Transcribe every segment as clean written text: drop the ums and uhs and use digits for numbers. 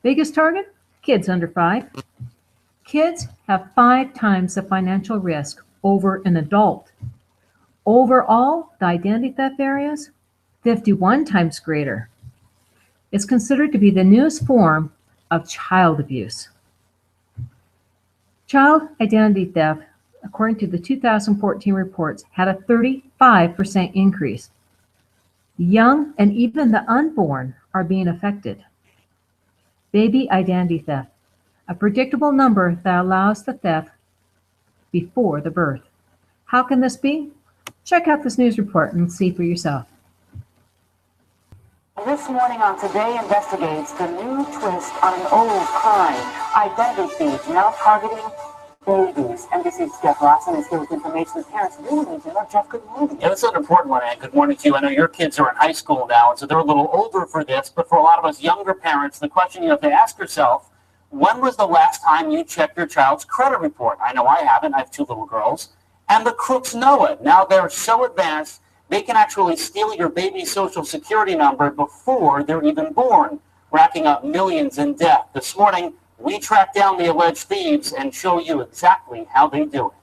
Biggest target? Kids under 5. Kids have 5 times the financial risk over an adult. Overall, the identity theft areas, 51 times greater. It's considered to be the newest form of child abuse. Child identity theft, according to the 2014 reports, had a 35% increase. The young and even the unborn are being affected. Baby identity theft, a predictable number that allows the theft before the birth. How can this be? Check out this news report and see for yourself. This morning on Today Investigates, the new twist on an old crime, identity thieves now targeting babies. NBC's Jeff Lawson is here with information parents really need to know. Jeff, good morning. Yeah, this is an important one, Ann. Good morning to you. I know your kids are in high school now, and so they're a little older for this, but for a lot of us younger parents, the question you have to ask yourself, when was the last time you checked your child's credit report? I know I haven't. I have 2 little girls. And the crooks know it. Now they're so advanced, they can actually steal your baby's social security number before they're even born, racking up millions in debt. This morning, we track down the alleged thieves and show you exactly how they do it.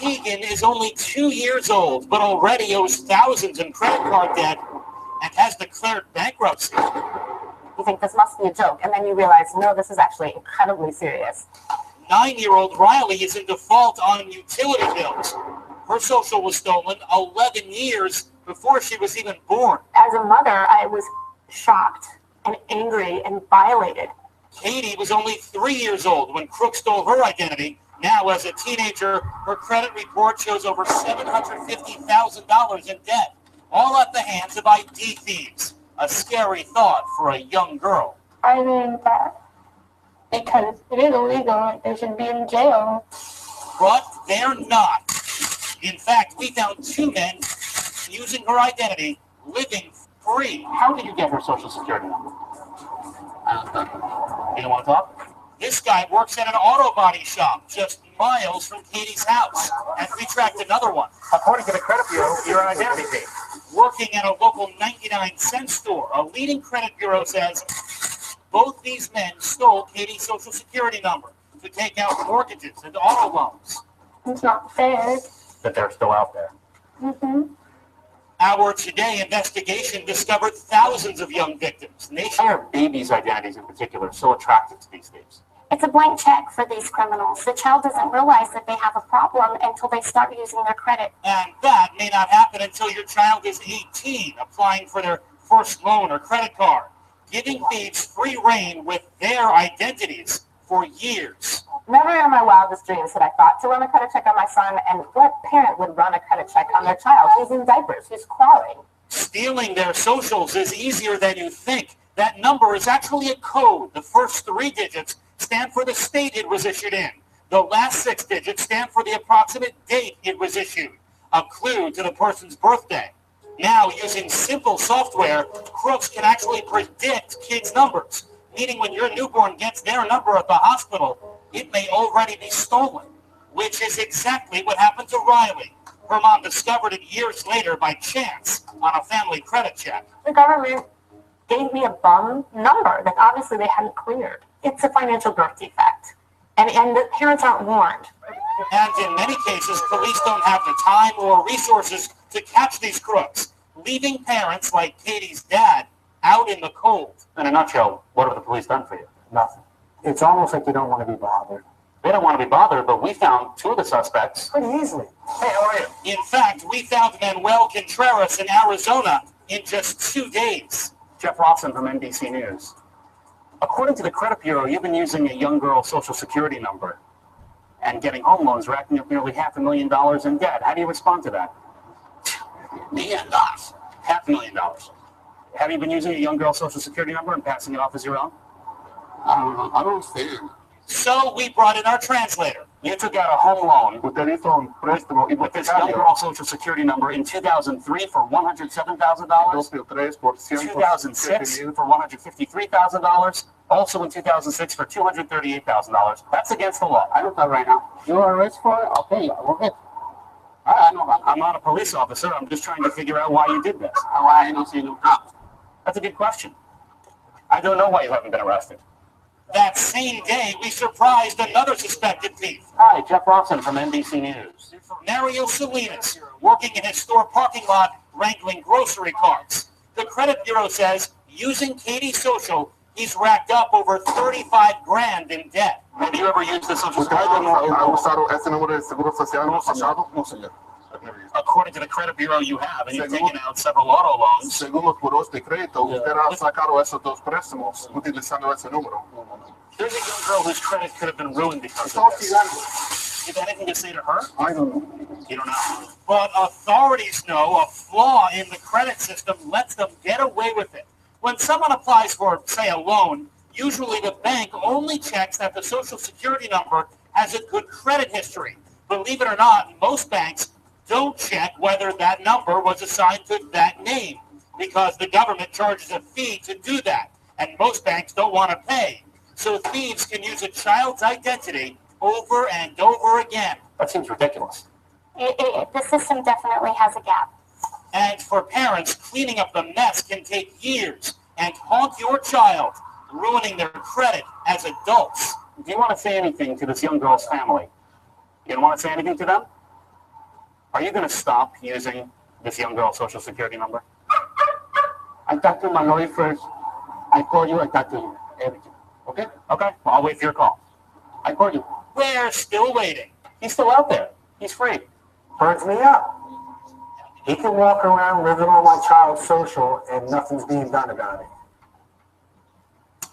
Egan is only 2 years old, but already owes thousands in credit card debt and has declared bankruptcy. You think this must be a joke, and then you realize, no, this is actually incredibly serious. 9-year-old Riley is in default on utility bills. Her social was stolen 11 years before she was even born. As a mother, I was shocked and angry and violated. Katie was only 3 years old when crooks stole her identity. Now, as a teenager, her credit report shows over $750,000 in debt, all at the hands of ID thieves. A scary thought for a young girl. I mean that because it is illegal, they should be in jail. But they're not. In fact, we found 2 men using her identity, living free. How did you get her social security number? You don't want to talk? This guy works at an auto body shop just miles from Katie's house, and we tracked another one. According to the credit bureau, you're an identity thief. Working at a local 99-cent store, a leading credit bureau says both these men stole Katie's social security number to take out mortgages and auto loans. It's not fair. But they're still out there. Mm-hmm. Our Today investigation discovered thousands of young victims. Why are babies' identities in particular so attractive to these thieves? It's a blank check for these criminals. The child doesn't realize that they have a problem until they start using their credit. And that may not happen until your child is 18, applying for their first loan or credit card, giving thieves free rein with their identities for years. Never in my wildest dreams had I thought to run a credit check on my son, and what parent would run a credit check on their child? He's in diapers, he's crawling. Stealing their socials is easier than you think. That number is actually a code. The first 3 digits stand for the state it was issued in. The last 6 digits stand for the approximate date it was issued, a clue to the person's birthday. Now, using simple software, crooks can actually predict kids' numbers, meaning when your newborn gets their number at the hospital, it may already be stolen, which is exactly what happened to Riley. Her mom discovered it years later by chance on a family credit check. The government gave me a bum number that obviously they hadn't cleared. It's a financial birth defect, and the parents aren't warned. And in many cases, police don't have the time or resources to catch these crooks, leaving parents like Katie's dad out in the cold. In a nutshell, what have the police done for you? Nothing. It's almost like they don't want to be bothered. They don't want to be bothered, but we found 2 of the suspects. Pretty easily. Hey, how are you? In fact, we found Manuel Contreras in Arizona in just 2 days. Jeff Lawson from NBC News. According to the credit bureau, you've been using a young girl's social security number and getting home loans, racking up nearly $500,000 in debt. How do you respond to that? Me and us. $500,000. Have you been using a young girl's social security number and passing it off as your own? I don't understand. So we brought in our translator. You took out a home loan with this young girl's social security number in 2003 for $107,000, 2006 for $153,000, also in 2006 for $238,000. That's against the law. I know that right now. You are arrested for it? I'll pay you. We'll get. I know that. I'm not a police officer. I'm just trying to figure out why you did this. Why I don't see no cops. That's a good question. I don't know why you haven't been arrested. That same day, we surprised another suspected thief. Hi, Jeff Lawson from NBC News. Mario Salinas, working in his store parking lot, wrangling grocery carts. The credit bureau says, using Katie Social, he's racked up over 35 grand in debt. Have you ever used the Social ¿Usted Security number? ha usado ese número de seguro social en el pasado? No, señor. I've never used it. According to the credit bureau, you have, and you've taken out several auto loans. Según los buros de crédito, usted ha sacado esos dos préstamos utilizando ese número. There's a young girl whose credit could have been ruined because Está of this. hostigando. You have anything to say to her? I don't know. You don't know. But authorities know a flaw in the credit system lets them get away with it. When someone applies for, say, a loan, usually the bank only checks that the Social Security number has a good credit history. Believe it or not, most banks don't check whether that number was assigned to that name because the government charges a fee to do that, and most banks don't want to pay. So thieves can use a child's identity over and over again. That seems ridiculous. The system definitely has a gap. And for parents, cleaning up the mess can take years and haunt your child, ruining their credit as adults. Do you want to say anything to this young girl's family? You don't want to say anything to them? Are you going to stop using this young girl's Social Security number? I talked to my lawyer first. I call you, I talk to you. Everything. Okay? Okay. Well, I'll wait for your call. I call you. We're still waiting. He's still out there. He's free. Burns me up. He can walk around living on my child's social and nothing's being done about it.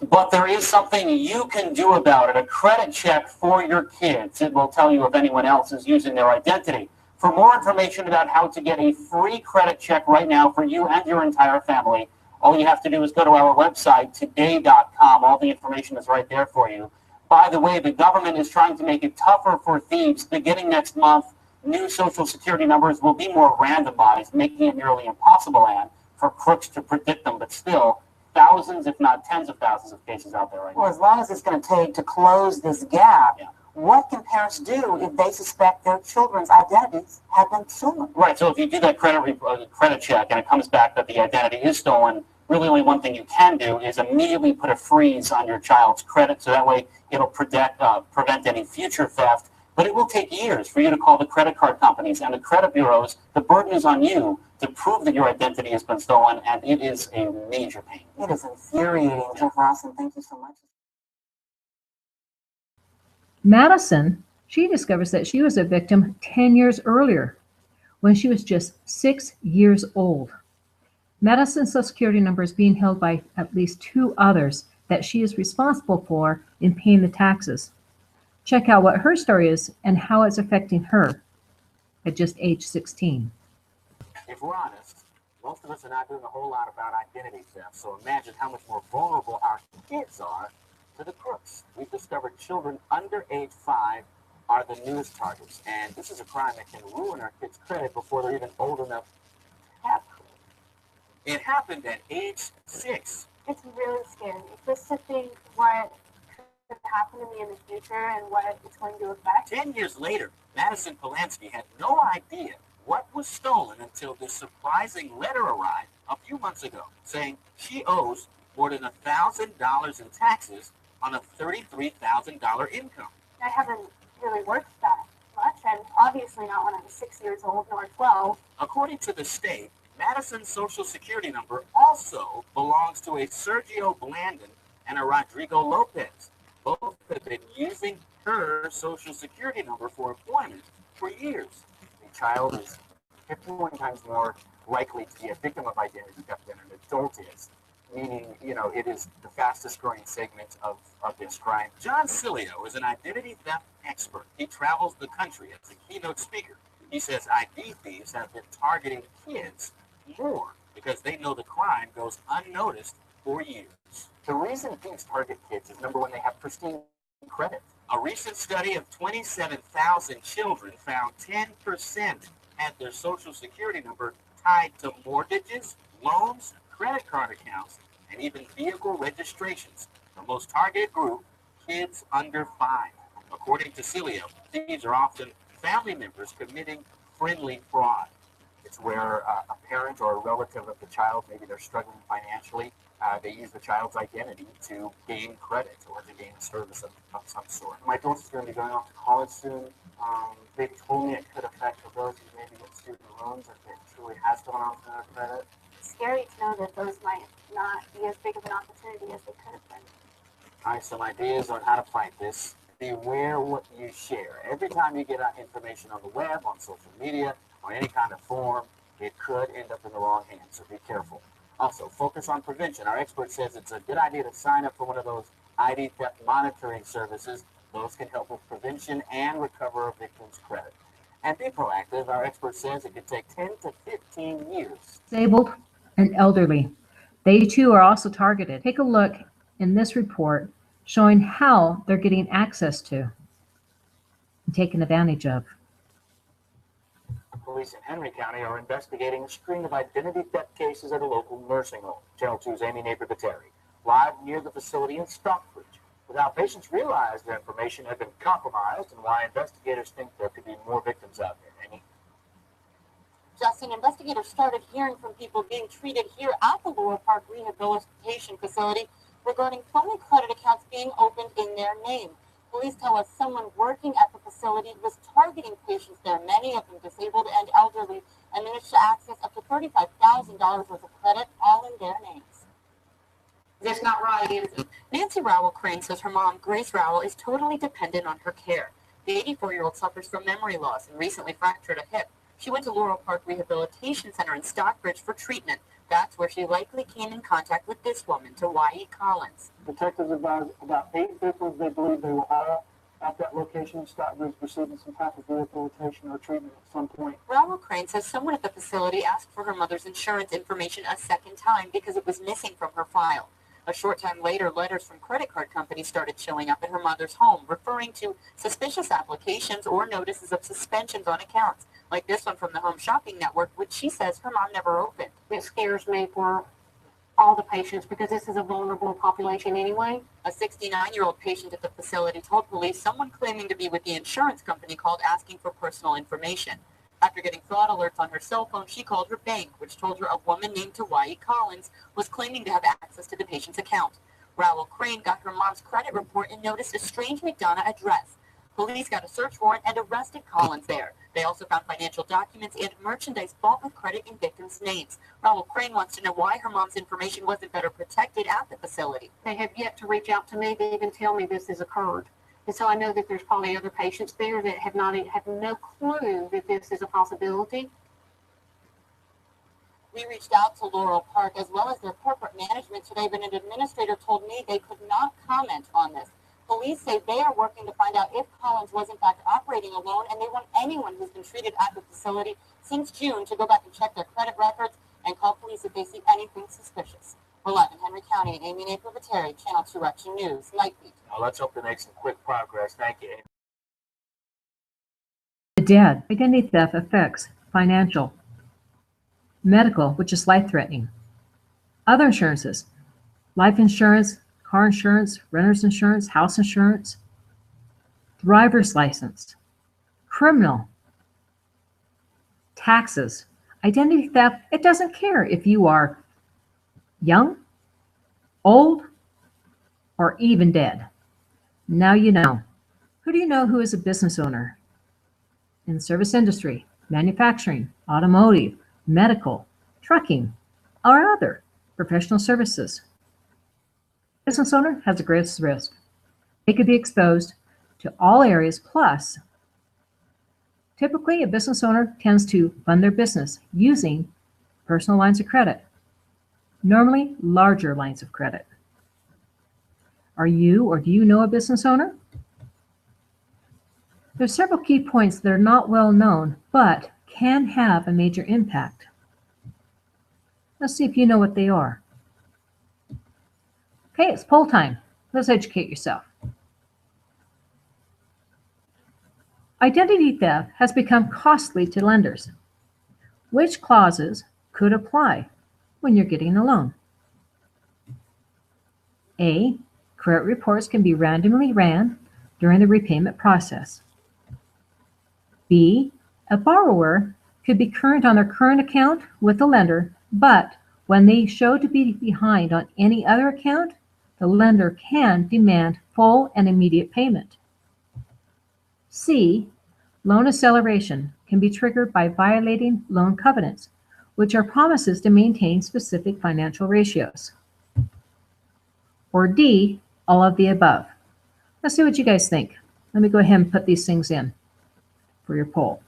But there is something you can do about it, a credit check for your kids. It will tell you if anyone else is using their identity. For more information about how to get a free credit check right now for you and your entire family, all you have to do is go to our website, today.com. All the information is right there for you. By the way, the government is trying to make it tougher for thieves. Beginning next month, new Social Security numbers will be more randomized, making it nearly impossible, Anne, for crooks to predict them. But still, thousands, if not tens of thousands of cases out there right now. Well, as long as it's going to take to close this gap, Yeah. what can parents do if they suspect their children's identities have been stolen? Right, so if you do that credit check and it comes back that the identity is stolen, really only one thing you can do is immediately put a freeze on your child's credit, so that way it'll prevent any future theft. But it will take years for you to call the credit card companies and the credit bureaus. The burden is on you to prove that your identity has been stolen, and it is a major pain. It is infuriating, Jeff Lawson. Thank you so much. Madison, she discovers that she was a victim 10 years earlier when she was just 6 years old. Madison's Social Security number is being held by at least 2 others that she is responsible for in paying the taxes. Check out what her story is and how it's affecting her at just age 16. If we're honest, most of us are not doing a whole lot about identity theft, so imagine how much more vulnerable our kids are to the crooks. We've discovered children under age 5 are the newest targets, and this is a crime that can ruin our kids' credit before they're even old enough to have credit. It happened at age 6. It's really scary. Just to think what could happen to me in the future and what it's going to affect. 10 years later, Madison Polanski had no idea what was stolen until this surprising letter arrived a few months ago, saying she owes more than $1,000 in taxes on a $33,000 income. I haven't really worked that much, and obviously not when I was 6 years old nor 12. According to the state, Madison's Social Security number also belongs to a Sergio Blandon and a Rodrigo Lopez. Both have been using her Social Security number for employment for years. The child is 51 times more likely to be a victim of identity theft than an adult is, meaning, it is the fastest growing segment of this crime. John Cilio is an identity theft expert. He travels the country as a keynote speaker. He says ID thieves have been targeting kids more because they know the crime goes unnoticed for years. The reason thieves target kids is, number one, they have pristine credit. A recent study of 27,000 children found 10% had their Social Security number tied to mortgages, loans, credit card accounts, and even vehicle registrations. The most targeted group, kids under 5. According to Cilio, thieves are often family members committing friendly fraud. It's where a parent or a relative of the child, maybe they're struggling financially, They use the child's identity to gain credit or to gain a service of some sort. My daughter's going to be going off to college soon. They told me it could affect her ability to maybe get student loans if it truly has gone on to their credit. It's scary to know that those might not be as big of an opportunity as they could have been. All right, some ideas on how to fight this. Beware what you share. Every time you get information on the web, on social media, or any kind of form, it could end up in the wrong hands, so be careful. Also, focus on prevention. Our expert says it's a good idea to sign up for one of those ID theft monitoring services. Those can help with prevention and recover a victim's credit. And be proactive. Our expert says it could take 10 to 15 years. Disabled and elderly. They too are also targeted. Take a look in this report showing how they're getting access to and taken advantage of. Police in Henry County are investigating a string of identity theft cases at a local nursing home. Channel 2's Amy Napier-Bateri, live near the facility in Stockbridge, with how patients realize their information had been compromised and why investigators think there could be more victims out there. Amy? Justin, investigators started hearing from people being treated here at the Laurel Park Rehabilitation Facility regarding phony credit accounts being opened in their name. Police tell us someone working at the facility was targeting patients there, many of them disabled and elderly, and managed to access up to $35,000 worth of credit, all in their names. That's not right, is it? Nancy Rowell Crane says her mom, Grace Rowell, is totally dependent on her care. The 84-year-old suffers from memory loss and recently fractured a hip. She went to Laurel Park Rehabilitation Center in Stockbridge for treatment. That's where she likely came in contact with this woman, Tawai Collins. Detectives advised about 8 victims they believe they were all at that location in Stockbridge receiving some type of rehabilitation or treatment at some point. Rowell Crane says someone at the facility asked for her mother's insurance information a second time because it was missing from her file. A short time later, letters from credit card companies started showing up at her mother's home, referring to suspicious applications or notices of suspensions on accounts, like this one from the Home Shopping Network, which she says her mom never opened. It scares me for all the patients because this is a vulnerable population anyway. A 69-year-old patient at the facility told police someone claiming to be with the insurance company called asking for personal information. After getting fraud alerts on her cell phone, she called her bank, which told her a woman named Tawai Collins was claiming to have access to the patient's account. Rowell Crane got her mom's credit report and noticed a strange McDonough address. Police got a search warrant and arrested Collins there. They also found financial documents and merchandise bought with credit in victims' names. Rowell Crane wants to know why her mom's information wasn't better protected at the facility. They have yet to reach out to me to even tell me this has occurred. And so I know that there's probably other patients there that have no clue that this is a possibility. We reached out to Laurel Park as well as their corporate management today, but an administrator told me they could not comment on this. Police say they are working to find out if Collins was in fact operating alone, and they want anyone who's been treated at the facility since June to go back and check their credit records and call police if they see anything suspicious. We're live in Henry County. Amy Napier-Bateri, Channel 2 Action News, Night Beat. Now let's hope to make some quick progress. Thank you, Amy. The dead. Identity theft affects financial, medical, which is life-threatening, other insurances, life insurance, car insurance, renter's insurance, house insurance, driver's license, criminal, taxes. Identity theft, it doesn't care if you are young, old, or even dead. Now you know. Who do you know who is a business owner in the service industry, manufacturing, automotive, medical, trucking, or other professional services? Business owner has the greatest risk. They could be exposed to all areas, plus typically a business owner tends to fund their business using personal lines of credit, normally larger lines of credit. Are you or do you know a business owner? There's several key points that are not well known, but can have a major impact. Let's see if you know what they are. Okay, it's poll time. Let's educate yourself. Identity theft has become costly to lenders. Which clauses could apply when you're getting a loan? A, credit reports can be randomly ran during the repayment process. B, a borrower could be current on their current account with the lender, but When they show to be behind on any other account, the lender can demand full and immediate payment. C, loan acceleration can be triggered by violating loan covenants, which are promises to maintain specific financial ratios. Or D, all of the above. Let's see what you guys think. Let me go ahead and put these things in for your poll.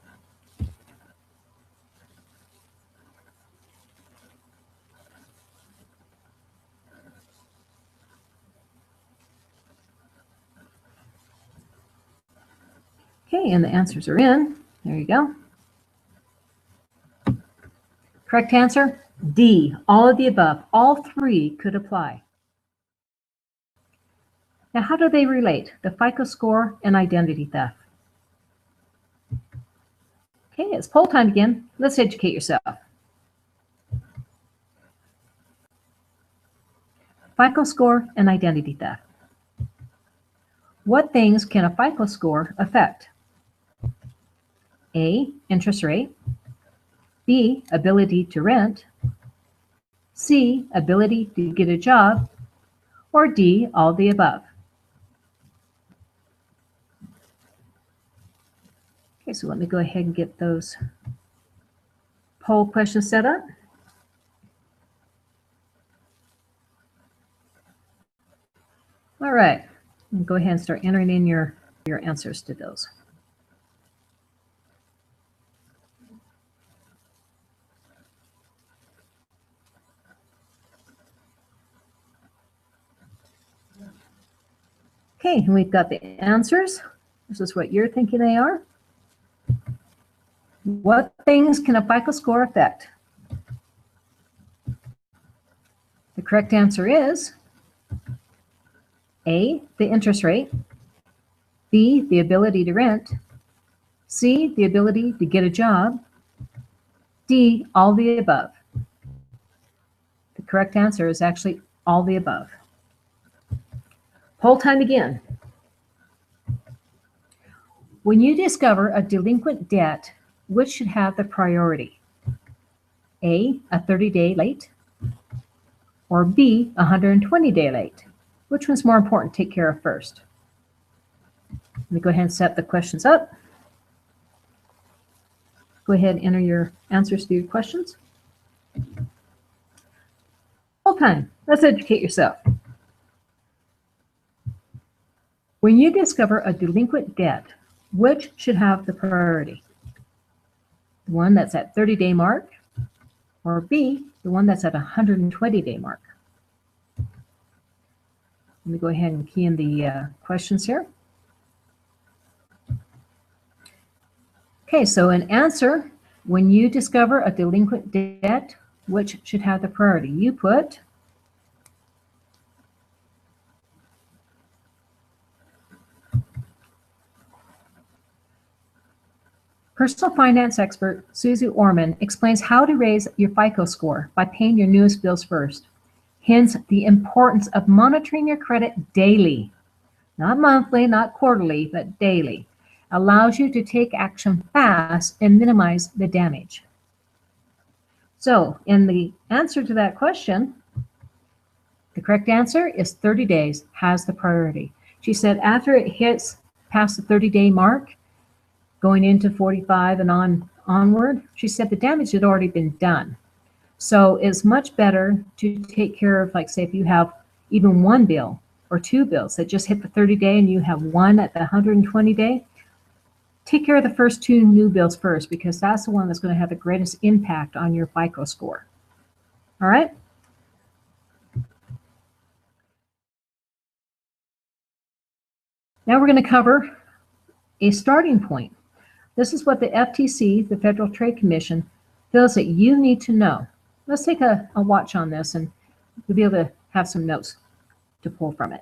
Okay, and the answers are in. There you go. Correct answer, D, all of the above. All three could apply. Now, how do they relate, the FICO score and identity theft? Okay, it's poll time again. Let's educate yourself. FICO score and identity theft. What things can a FICO score affect? A, interest rate. B, ability to rent. C, ability to get a job. Or D, all the above. Okay, so let me go ahead and get those poll questions set up. All right, go ahead and start entering in your answers to those. Okay, and we've got the answers. This is what you're thinking they are. What things can a FICO score affect? The correct answer is A, the interest rate. B, the ability to rent. C, the ability to get a job. D, all the above. The correct answer is actually all the above. Poll time again. When you discover a delinquent debt, which should have the priority? A, a 30-day late, or B, a 120-day late? Which one's more important to take care of first? Let me go ahead and set the questions up. Go ahead and enter your answers to your questions. Poll time. Let's educate yourself. When you discover a delinquent debt, which should have the priority? The one that's at 30-day mark, or B, the one that's at 120-day mark? Let me go ahead and key in the questions here. Okay, so an answer, when you discover a delinquent debt, which should have the priority? You put personal finance expert Susie Orman explains how to raise your FICO score by paying your newest bills first. Hence, the importance of monitoring your credit daily, not monthly, not quarterly, but daily. Allows you to take action fast and minimize the damage. So, in the answer to that question, the correct answer is 30 days has the priority. She said after it hits past the 30-day mark, going into 45 and onward, she said the damage had already been done. So it's much better to take care of, like, say, if you have even one bill or two bills that just hit the 30-day and you have one at the 120-day, take care of the first two new bills first, because that's the one that's going to have the greatest impact on your FICO score. All right? Now we're going to cover a starting point. This is what the FTC, the Federal Trade Commission, feels that you need to know. Let's take a watch on this, and you'll be able to have some notes to pull from it.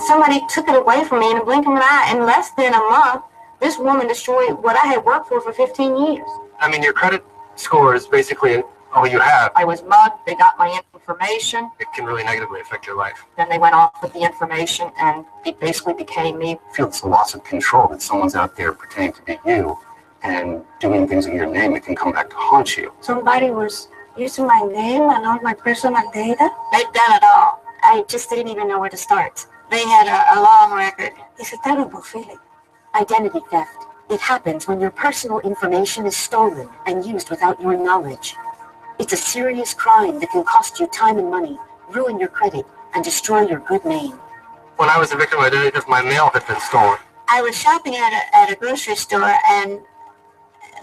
Somebody took it away from me in a blink of an eye. In less than a month, this woman destroyed what I had worked for 15 years. I mean, your credit score is basically Oh, you have? I was mugged. They got my information. It can really negatively affect your life. Then they went off with the information and it basically became me. I feel it's a loss of control that someone's out there pretending to be you and doing things in your name that can come back to haunt you. Somebody was using my name and all my personal data. They've done it all. I just didn't even know where to start. They had a long record. It's a terrible feeling. Identity theft. It happens when your personal information is stolen and used without your knowledge. It's a serious crime that can cost you time and money, ruin your credit, and destroy your good name. When I was a victim of identity theft, my mail had been stolen. I was shopping at a grocery store and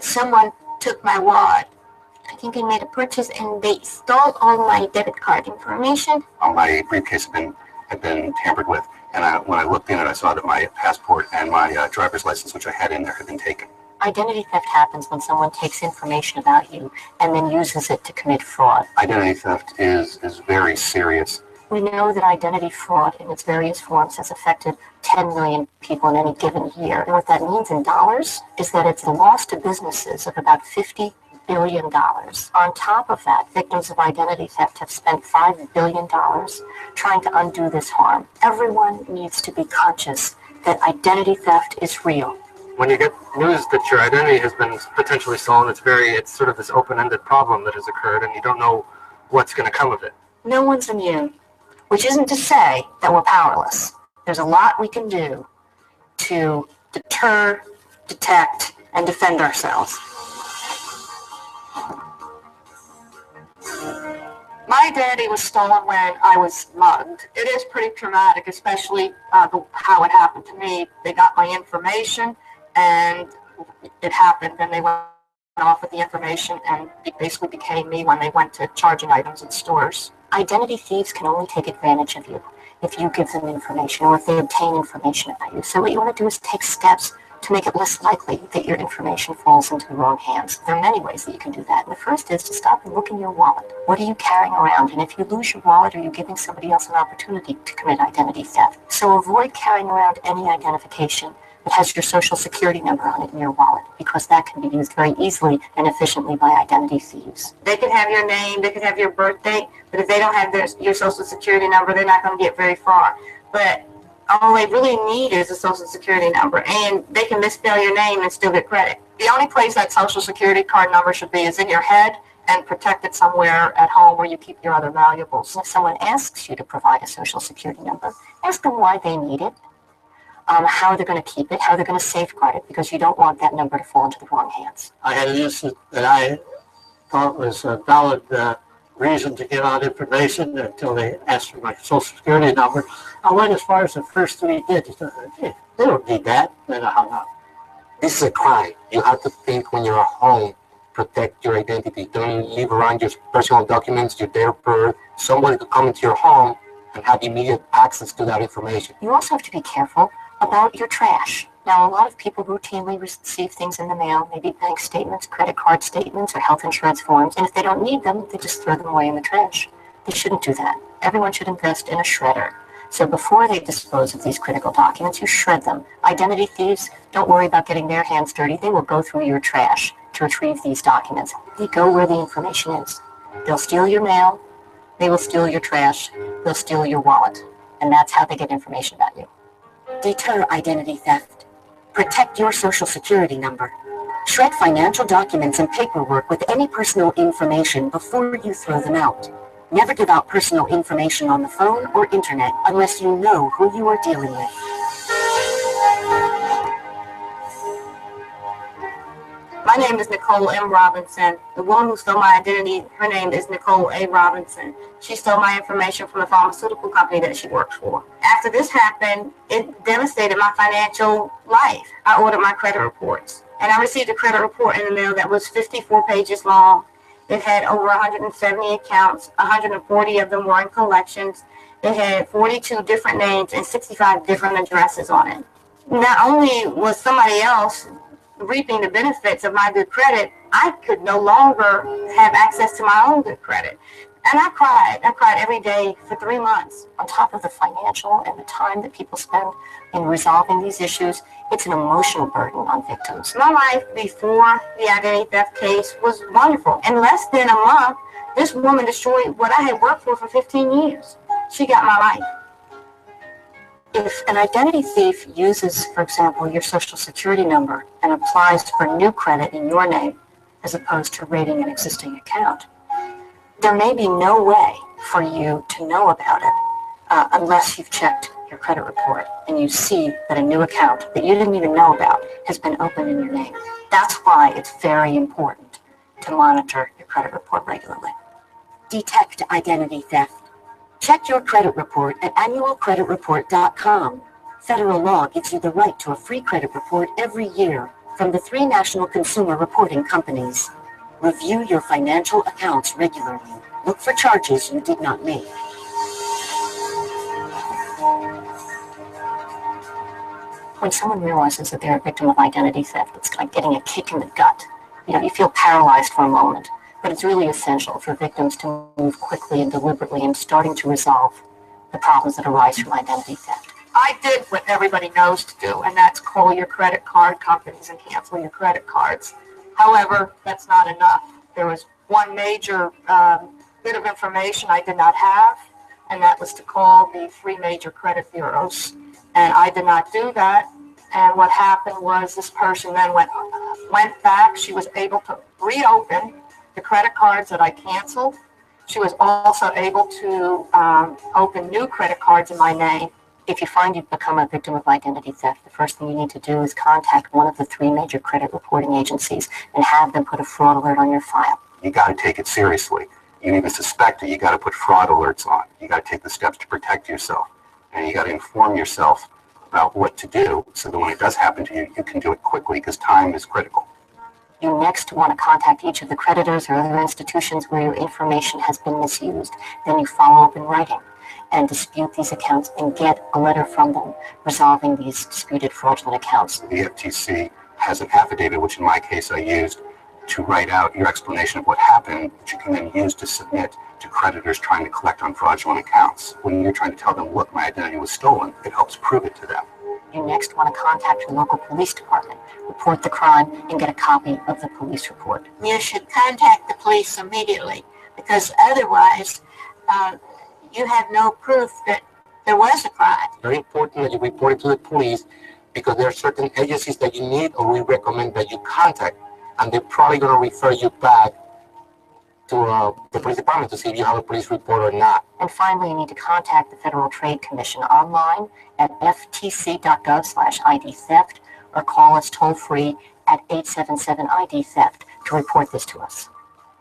someone took my wallet. I think I made a purchase and they stole all my debit card information. My briefcase had been tampered with, and when I looked in it, I saw that my passport and my driver's license, which I had in there, had been taken. Identity theft happens when someone takes information about you and then uses it to commit fraud. Identity theft is very serious. We know that identity fraud in its various forms has affected 10 million people in any given year. And what that means in dollars is that it's a loss to businesses of about $50 billion. On top of that, victims of identity theft have spent $5 billion trying to undo this harm. Everyone needs to be conscious that identity theft is real. When you get news that your identity has been potentially stolen, it's sort of this open-ended problem that has occurred, and you don't know what's going to come of it. No one's immune, which isn't to say that we're powerless. There's a lot we can do to deter, detect, and defend ourselves. My identity was stolen when I was mugged. It is pretty traumatic, especially how it happened to me. They got my information and it happened, and they went off with the information and it basically became me when they went to charging items in stores. Identity thieves can only take advantage of you if you give them information or if they obtain information about you. So what you want to do is take steps to make it less likely that your information falls into the wrong hands. There are many ways that you can do that. And the first is to stop and look in your wallet. What are you carrying around? And if you lose your wallet, are you giving somebody else an opportunity to commit identity theft? So avoid carrying around any identification that has your social security number on it in your wallet, because that can be used very easily and efficiently by identity thieves. They can have your name, they can have your birthday, but if they don't have your social security number, they're not going to get very far. But all they really need is a social security number, and they can misspell your name and still get credit. The only place that social security card number should be is in your head and protected somewhere at home where you keep your other valuables. If someone asks you to provide a social security number, ask them why they need it, how they're going to keep it, how they're going to safeguard it, because you don't want that number to fall into the wrong hands. I had a list that I thought was a valid reason to give out information until they asked for my social security number. I went as far as the first 3 digits. They don't need that. Then I hung up. This is a crime. You have to think when you're at home, protect your identity. Don't leave around your personal documents, your date of birth. Somebody could come into your home and have immediate access to that information. You also have to be careful about your trash. Now, a lot of people routinely receive things in the mail, maybe bank statements, credit card statements, or health insurance forms, and if they don't need them, they just throw them away in the trash. They shouldn't do that. Everyone should invest in a shredder. So before they dispose of these critical documents, you shred them. Identity thieves, don't worry about getting their hands dirty. They will go through your trash to retrieve these documents. They go where the information is. They'll steal your mail, they will steal your trash, they'll steal your wallet, and that's how they get information about you. Deter identity theft. Protect your social security number. Shred financial documents and paperwork with any personal information before you throw them out. Never give out personal information on the phone or internet unless you know who you are dealing with. My name is Nicole M. Robinson. The woman who stole my identity, her name is Nicole A. Robinson. She stole my information from the pharmaceutical company that she works for. After this happened, it devastated my financial life. I ordered my credit reports, and I received a credit report in the mail that was 54 pages long. It had over 170 accounts, 140 of them were in collections. It had 42 different names and 65 different addresses on it. Not only was somebody else reaping the benefits of my good credit, I could no longer have access to my own good credit. And I cried. I cried every day for 3 months. On top of the financial and the time that people spend in resolving these issues, It's an emotional burden on victims. My life before the identity theft case was wonderful. In less than a month, this woman destroyed what I had worked for 15 years. She got my life. If an identity thief uses, for example, your social security number and applies for new credit in your name, as opposed to raiding an existing account, there may be no way for you to know about it unless you've checked your credit report and you see that a new account that you didn't even know about has been opened in your name. That's why it's very important to monitor your credit report regularly. Detect identity theft. Check your credit report at annualcreditreport.com. Federal law gives you the right to a free credit report every year from the 3 national consumer reporting companies. Review your financial accounts regularly. Look for charges you did not make. When someone realizes that they're a victim of identity theft, it's like getting a kick in the gut. You feel paralyzed for a moment, but it's really essential for victims to move quickly and deliberately in starting to resolve the problems that arise from identity theft. I did what everybody knows to do, and that's call your credit card companies and cancel your credit cards. However, that's not enough. There was one major bit of information I did not have, and that was to call the 3 major credit bureaus. And I did not do that. And what happened was this person then went back. She was able to reopen the credit cards that I canceled. She was also able to open new credit cards in my name. If you find you've become a victim of identity theft, the first thing you need to do is contact one of the 3 major credit reporting agencies and have them put a fraud alert on your file. You got to take it seriously. You even suspect it, you got to put fraud alerts on. You got to take the steps to protect yourself. And you got to inform yourself about what to do so that when it does happen to you, you can do it quickly because time is critical. You next want to contact each of the creditors or other institutions where your information has been misused. Then you follow up in writing and dispute these accounts and get a letter from them resolving these disputed fraudulent accounts. The FTC has an affidavit, which in my case I used to write out your explanation of what happened, which you can then use to submit to creditors trying to collect on fraudulent accounts. When you're trying to tell them, look, my identity was stolen, it helps prove it to them. You next want to contact your local police department, report the crime, and get a copy of the police report. You should contact the police immediately, because otherwise you have no proof that there was a crime. Very important that you report it to the police because there are certain agencies that you need or we recommend that you contact, and they're probably going to refer you back to the police department to see if you have a police report or not. And finally, you need to contact the Federal Trade Commission online at ftc.gov/ID theft or call us toll-free at 877-ID theft to report this to us.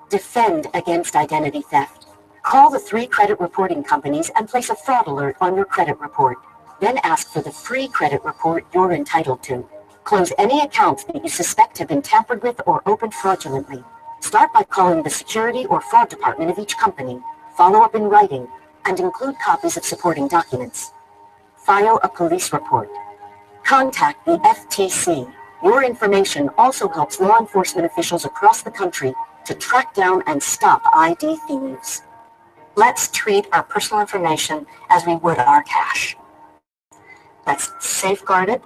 Defend against identity theft. Call the 3 credit reporting companies and place a fraud alert on your credit report. Then ask for the free credit report you're entitled to. Close any accounts that you suspect have been tampered with or opened fraudulently. Start by calling the security or fraud department of each company. Follow up in writing and include copies of supporting documents. File a police report. Contact the FTC. Your information also helps law enforcement officials across the country to track down and stop ID thieves. Let's treat our personal information as we would our cash. Let's safeguard it,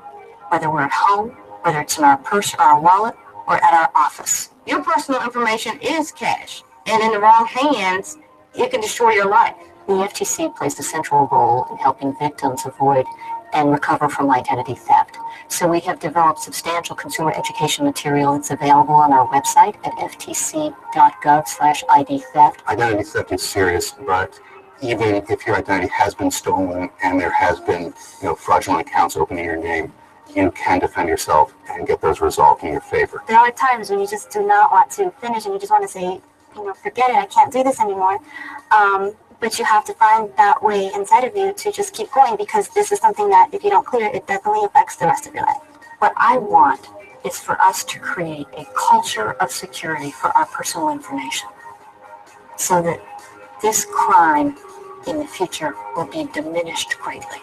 whether we're at home, whether it's in our purse or our wallet, or at our office. Your personal information is cash, and in the wrong hands, it can destroy your life. The FTC plays a central role in helping victims avoid and recover from identity theft. So we have developed substantial consumer education material that's available on our website at ftc.gov/ID theft. Identity theft is serious, but even if your identity has been stolen and there has been, fraudulent accounts open in your name, you can defend yourself and get those resolved in your favor. There are times when you just do not want to finish and you just want to say, forget it, I can't do this anymore. But you have to find that way inside of you to just keep going, because this is something that if you don't clear, it definitely affects the rest of your life. What I want is for us to create a culture of security for our personal information so that this crime in the future will be diminished greatly.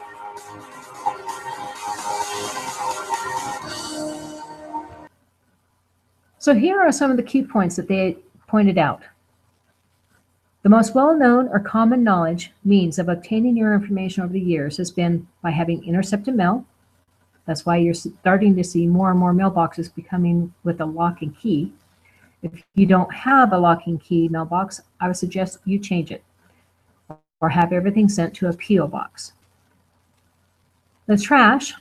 So here are some of the key points that they pointed out. The most well-known or common knowledge means of obtaining your information over the years has been by having intercepted mail, That's why you're starting to see more and more mailboxes becoming with a lock and key. If you don't have a lock and key mailbox, I would suggest you change it or have everything sent to a P.O. box. The trash,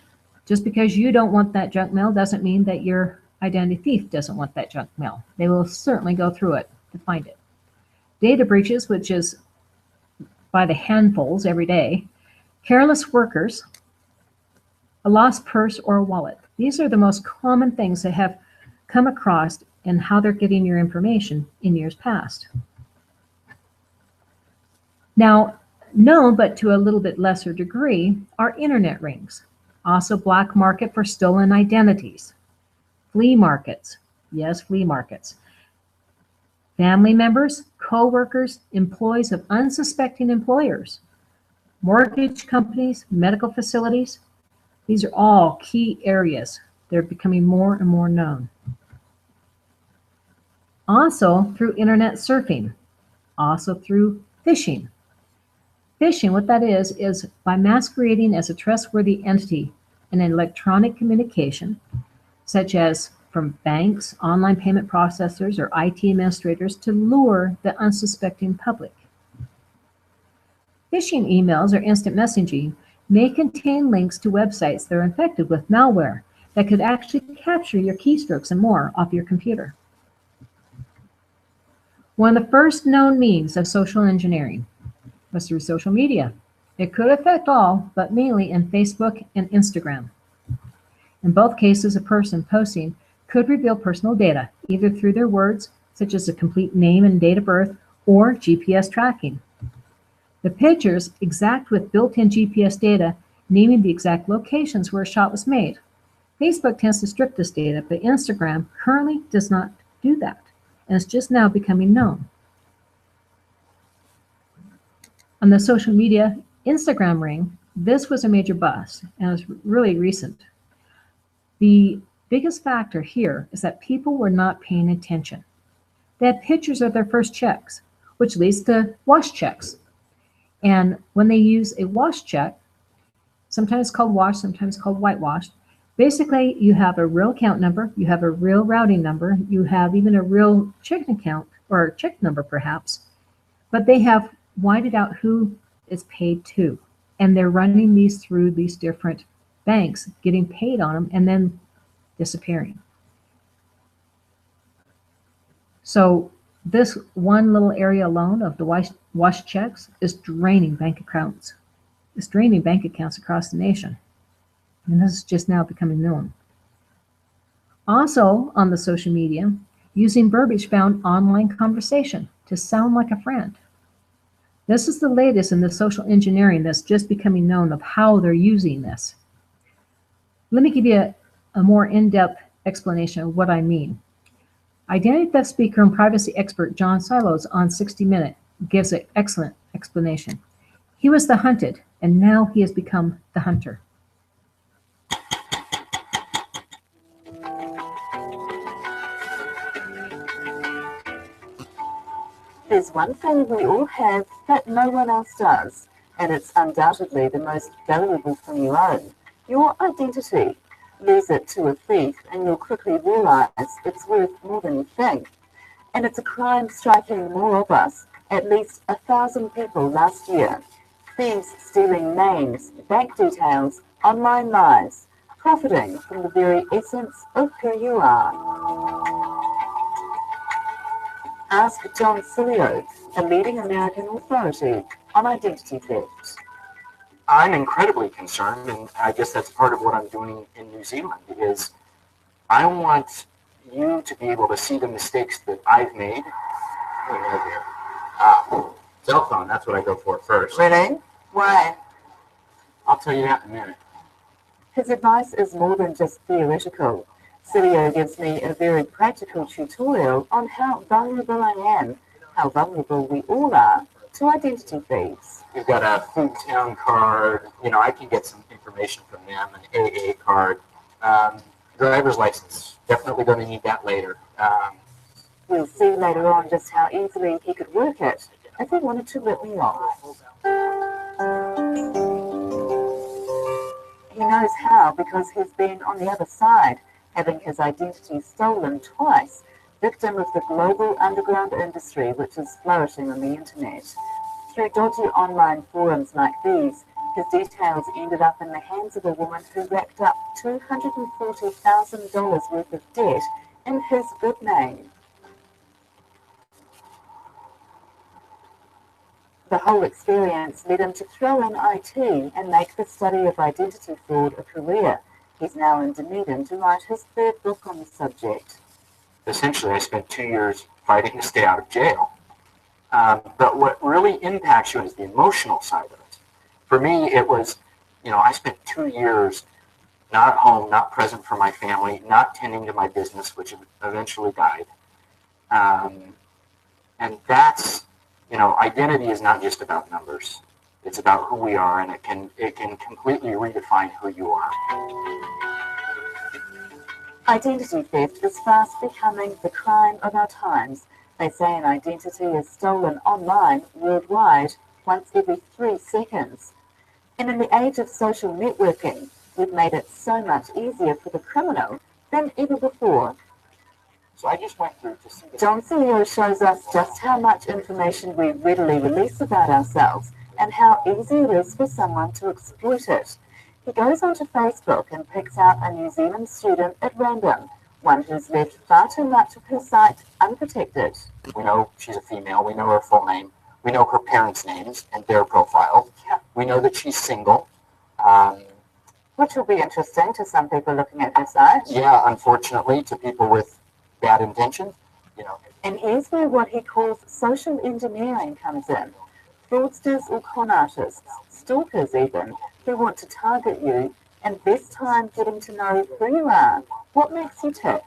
just because you don't want that junk mail doesn't mean that your identity thief doesn't want that junk mail. They will certainly go through it to find it. Data breaches, which is by the handfuls every day, careless workers, a lost purse or a wallet. These are the most common things that have come across and how they're getting your information in years past. Now, known but to a little bit lesser degree are internet rings, also black market for stolen identities, flea markets, yes, flea markets, family members, co-workers, employees of unsuspecting employers, mortgage companies, medical facilities. These are all key areas. They're becoming more and more known. Also through internet surfing, also through phishing. Phishing, what that is by masquerading as a trustworthy entity in electronic communication, such as from banks, online payment processors, or IT administrators to lure the unsuspecting public. Phishing emails or instant messaging may contain links to websites that are infected with malware that could actually capture your keystrokes and more off your computer. One of the first known means of social engineering was through social media. It could affect all, but mainly in Facebook and Instagram. In both cases, a person posting could reveal personal data, either through their words, such as a complete name and date of birth, or GPS tracking. The pictures exact with built-in GPS data, naming the exact locations where a shot was made. Facebook tends to strip this data, but Instagram currently does not do that, and it's just now becoming known. On the social media Instagram ring, this was a major bust, and it was really recent. The biggest factor here is that people were not paying attention. They had pictures of their first checks, which leads to wash checks. And when they use a wash check, sometimes called wash, sometimes called whitewashed, basically you have a real account number, you have a real routing number, you have even a real checking account or check number perhaps, but they have whited out who is paid to. And they're running these through these different banks, getting paid on them, and then disappearing. So this one little area alone of the wash checks is draining bank accounts. It's draining bank accounts across the nation. And this is just now becoming known. Also on the social media, using verbiage found online conversation to sound like a friend. This is the latest in the social engineering that's just becoming known of how they're using this. Let me give you a more in-depth explanation of what I mean. Identity theft speaker and privacy expert John Silos on 60 Minutes gives an excellent explanation. He was the hunted, and now he has become the hunter. There's one thing we all have that no one else does, and it's undoubtedly the most valuable thing you own, your identity. Lose it to a thief and you'll quickly realize it's worth more than you think. And it's a crime striking more of us, at least 1,000 people last year. Thieves stealing names, bank details, online lives, profiting from the very essence of who you are. Ask John Cilio, a leading American authority on identity theft. I'm incredibly concerned, and I guess that's part of what I'm doing in New Zealand, is I want you to be able to see the mistakes that I've made. What do we have here? Cell phone, that's what I go for first. Really? Why? I'll tell you that in a minute. His advice is more than just theoretical. Cilio gives me a very practical tutorial on how vulnerable I am, how vulnerable we all are to identity thieves. We've got a Foodtown card. You know, I can get some information from them, an AA card. Driver's license, definitely going to need that later. We'll see later on just how easily he could work it if he wanted to let me off. He knows how because he's been on the other side, having his identity stolen twice, victim of the global underground industry which is flourishing on the internet. Through dodgy online forums like these, his details ended up in the hands of a woman who racked up $240,000 worth of debt in his good name. The whole experience led him to throw in IT and make the study of identity fraud a career. He's now in Dunedin to write his third book on the subject. Essentially, I spent 2 years fighting to stay out of jail. But what really impacts you is the emotional side of it. For me, it was, I spent 2 years not at home, not present for my family, not tending to my business, which eventually died. And that's, identity is not just about numbers. It's about who we are, and it can completely redefine who you are. Identity theft is fast becoming the crime of our times. They say an identity is stolen online worldwide once every 3 seconds. And in the age of social networking, we've made it so much easier for the criminal than ever before. So I just went through to see this. John Celio shows us just how much information we readily release about ourselves and how easy it is for someone to exploit it. He goes onto Facebook and picks out a New Zealand student at random, one who's left far too much of her site unprotected. We know she's a female. We know her full name. We know her parents' names and their profile. We know that she's single. Which will be interesting to some people looking at her site. Yeah, unfortunately, to people with bad intentions, And here's where what he calls social engineering comes in. Fraudsters or con artists, stalkers even, who want to target you and best time getting to know who you are. What makes you tick?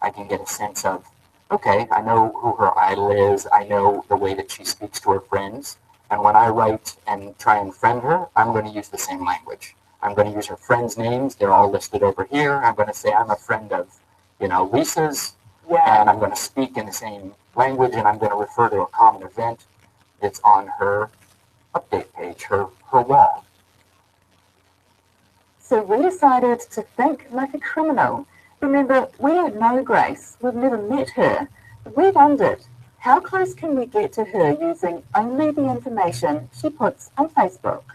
I can get a sense of, okay, I know who her idol is. I know the way that she speaks to her friends. And when I write and try and friend her, I'm going to use the same language. I'm going to use her friends' names. They're all listed over here. I'm going to say I'm a friend of, Lisa's. Yeah. And I'm going to speak in the same language, and I'm going to refer to a common event that's on her update page, her wall. So we decided to think like a criminal. Remember, we don't know Grace. We've never met her. We wondered, how close can we get to her using only the information she puts on Facebook?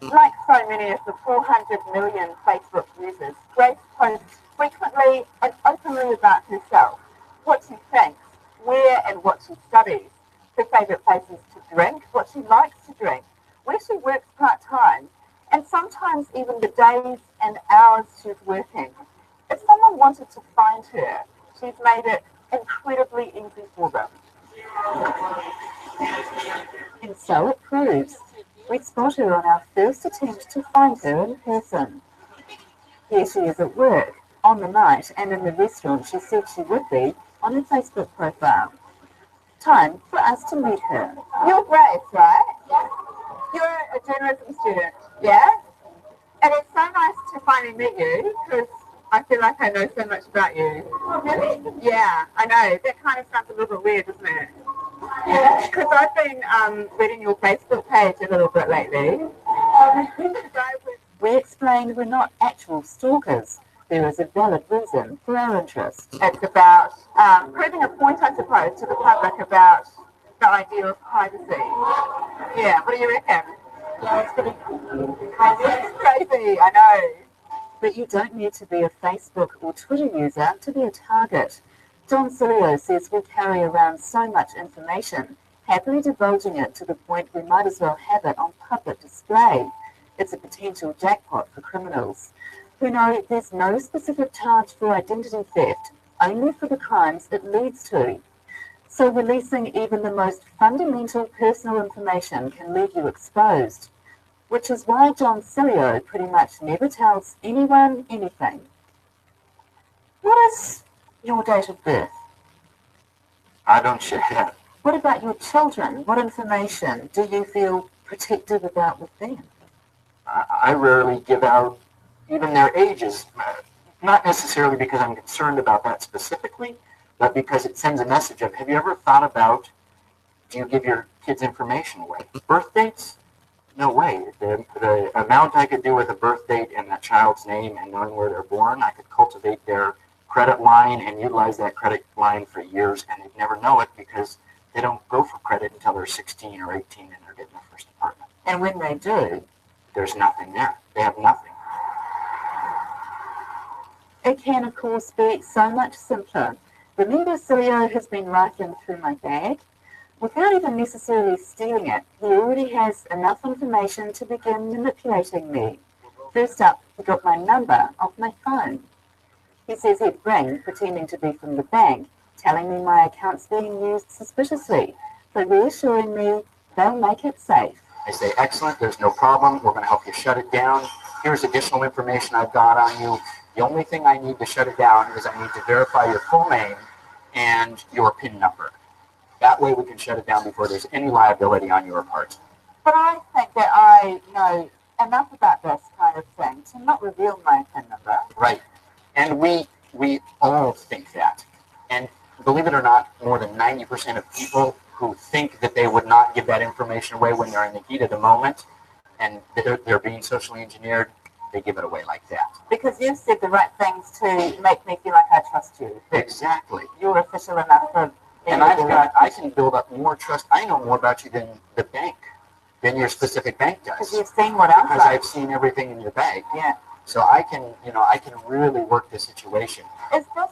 Like so many of the 400 million Facebook users, Grace posts frequently and openly about herself, what she thinks, where and what she studies, her favourite places to drink, what she likes to drink, where she works part-time, and sometimes even the days and hours she's working. If someone wanted to find her, she's made it incredibly easy for them. And so it proves. We spot her on our first attempt to find her in person. Here she is at work, on the night, and in the restaurant she said she would be on her Facebook profile. Time for us to meet her. You're Grace, right? Yeah. You're a journalism student, yeah? And it's so nice to finally meet you, because I feel like I know so much about you. Oh, really? Yeah, I know. That kind of sounds a little bit weird, doesn't it? Yeah, because I've been reading your Facebook page a little bit lately. We explained we're not actual stalkers. There is a valid reason for our interest. It's about proving a point, I suppose, to the public about the idea of privacy. Yeah, what do you reckon? Yeah, it's pretty crazy, I know. But you don't need to be a Facebook or Twitter user to be a target. John Celio says we carry around so much information, happily divulging it to the point we might as well have it on public display. It's a potential jackpot for criminals who know there's no specific charge for identity theft, only for the crimes it leads to. So releasing even the most fundamental personal information can leave you exposed, which is why John Celio pretty much never tells anyone anything. What is your date of birth? I don't share that. What about your children? What information do you feel protective about with them? I rarely give out even their ages, not necessarily because I'm concerned about that specifically, but because it sends a message of, have you ever thought about, do you give your kids information away? Birth dates? no way. The amount I could do with a birth date and that child's name and knowing where they're born, I could cultivate their credit line and utilize that credit line for years, and they'd never know it because they don't go for credit until they're 16 or 18 and they're getting their first apartment. And when they do, there's nothing there. They have nothing. It can, of course, be so much simpler. Remember, Cilio has been rifling through my bag. Without even necessarily stealing it, he already has enough information to begin manipulating me. First up, he got my number off my phone. He says he'd ring, pretending to be from the bank, telling me my account's being used suspiciously, but reassuring me they'll make it safe. I say, excellent, there's no problem. We're going to help you shut it down. Here's additional information I've got on you. The only thing I need to shut it down is I need to verify your full name and your PIN number. That way we can shut it down before there's any liability on your part. But I think that I know enough about this kind of thing to not reveal my PIN number. Right. And we all think that. And believe it or not, more than 90% of people who think that they would not give that information away when they're in the heat of the moment and they're being socially engineered, they give it away like that. Because you've said the right things to make me feel like I trust you. Exactly. You're official enough for... And I can build up more trust. I know more about you than the bank, than your specific bank does. Because you've seen what else. Because I've seen everything in your bag. Yeah. So I can really work the situation. Is this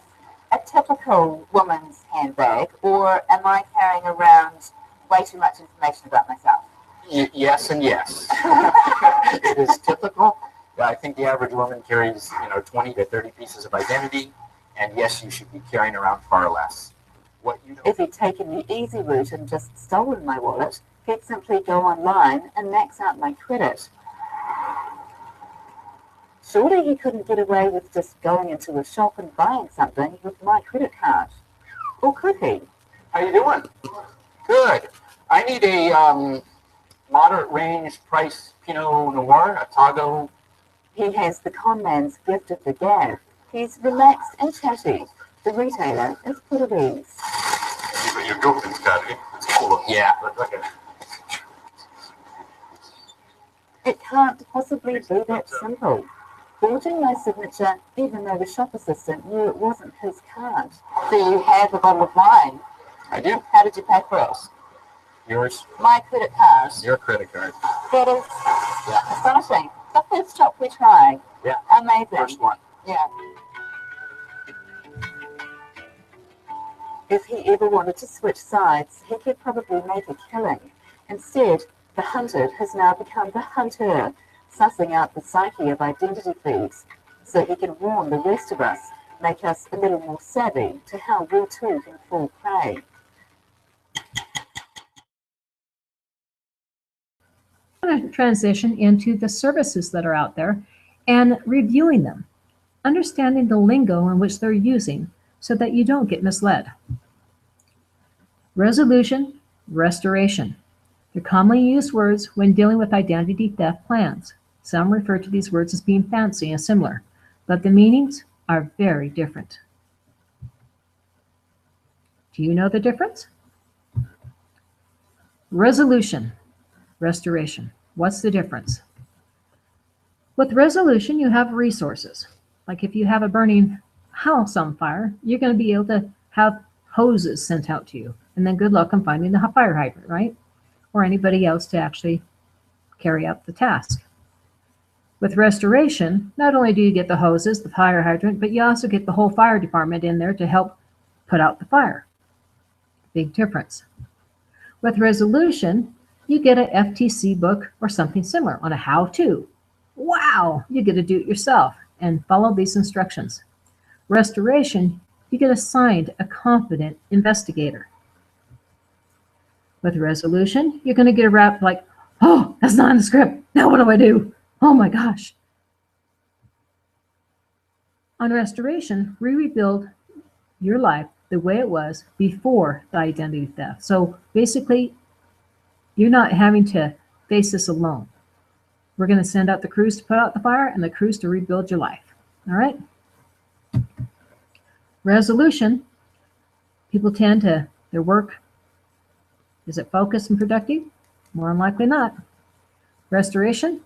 a typical woman's handbag, or am I carrying around way too much information about myself? Yes and yes. It is typical. I think the average woman carries, 20 to 30 pieces of identity, and yes, you should be carrying around far less. If he'd taken the easy route and just stolen my wallet, he'd simply go online and max out my credit. Surely he couldn't get away with just going into a shop and buying something with my credit card. Or could he? How you doing? Good. I need a moderate range price Pinot Noir, a Tago. He has the con man's gift of the gab. He's relaxed and chatty. The retailer is put at ease. Your girlfriend's got it. It's cool. Yeah. It can't possibly be that simple. Forging my signature, even though the shop assistant knew it wasn't his card. Do you have a bottle of wine? I do. How did you pay for it? Yours? My credit card. Your credit card. That is astonishing. The first shop we tried. Yeah. Amazing. First one. Yeah. If he ever wanted to switch sides, he could probably make a killing. Instead, the hunted has now become the hunter, sussing out the psyche of identity thieves, so he can warn the rest of us, make us a little more savvy to how we too can fall prey. I'm going to transition into the services that are out there and reviewing them, understanding the lingo in which they're using so that you don't get misled. Resolution, restoration. They're commonly used words when dealing with identity theft plans. Some refer to these words as being fancy and similar, but the meanings are very different. Do you know the difference? Resolution, restoration. What's the difference? With resolution, you have resources. Like if you have a burning house on fire, you're going to be able to have hoses sent out to you. And then good luck on finding the fire hydrant, right? Or anybody else to actually carry out the task. With restoration, not only do you get the hoses, the fire hydrant, but you also get the whole fire department in there to help put out the fire. Big difference. With resolution, you get an FTC book or something similar on a how-to. Wow, you get to do it yourself and follow these instructions. Restoration, you get assigned a competent investigator. With resolution, you're going to get a rap like, oh, that's not in the script. Now what do I do? Oh my gosh. On restoration, we rebuild your life the way it was before the identity theft. So basically, you're not having to face this alone. We're going to send out the crews to put out the fire and the crews to rebuild your life. All right? Resolution, people tend to, their work, is it focused and productive? More than likely not. Restoration,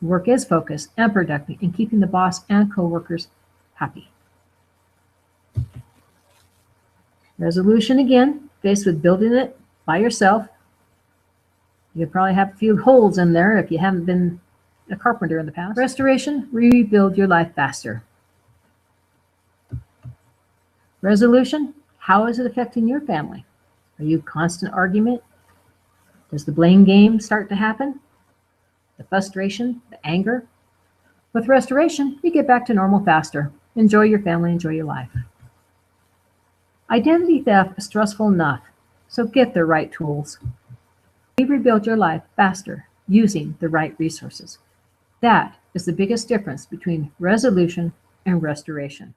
work is focused and productive in keeping the boss and coworkers happy. Resolution, again, faced with building it by yourself. You probably have a few holes in there if you haven't been a carpenter in the past. Restoration, rebuild your life faster. Resolution, how is it affecting your family? Are you constant argument? Does the blame game start to happen? The frustration, the anger? With restoration, you get back to normal faster. Enjoy your family, enjoy your life. Identity theft is stressful enough, so get the right tools. Rebuild your life faster using the right resources. That is the biggest difference between resolution and restoration.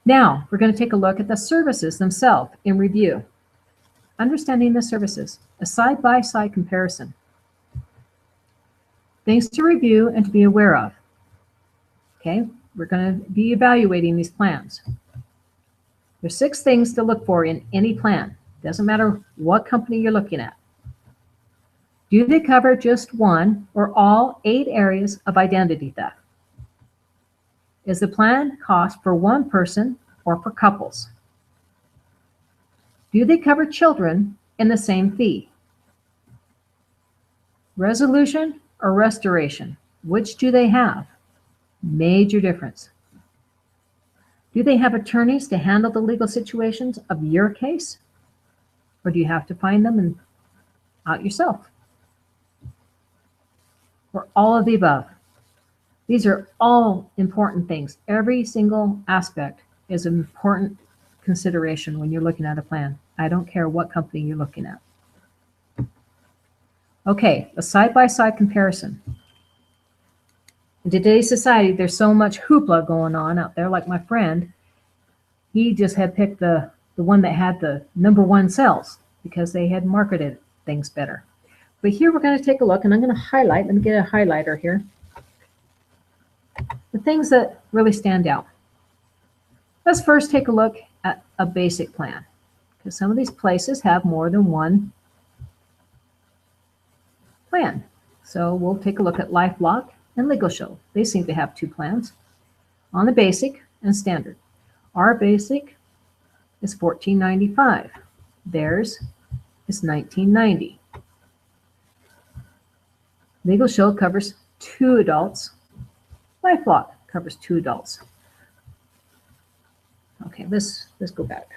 Now, we're going to take a look at the services themselves in review. Understanding the services, a side-by-side comparison. Things to review and to be aware of. Okay, we're going to be evaluating these plans. There's 6 things to look for in any plan. Doesn't matter what company you're looking at. Do they cover just one or all 8 areas of identity theft? Is the plan cost for one person or for couples? Do they cover children in the same fee? Resolution or restoration? Which do they have? Major difference. Do they have attorneys to handle the legal situations of your case? Or do you have to find them and out yourself? Or all of the above? These are all important things. Every single aspect is an important consideration when you're looking at a plan. I don't care what company you're looking at. Okay, a side-by-side comparison. In today's society, there's so much hoopla going on out there. Like my friend, he just had picked the one that had the #1 sales because they had marketed things better. But here we're going to take a look, and I'm going to highlight. Let me get a highlighter here. The things that really stand out. Let's first take a look at a basic plan, because some of these places have more than one plan. So we'll take a look at LifeLock and LegalShield. They seem to have 2 plans on the basic and standard. Our basic is $14.95. Theirs is $19.90. LegalShield covers 2 adults. LifeLock covers 2 adults. Okay, let's go back.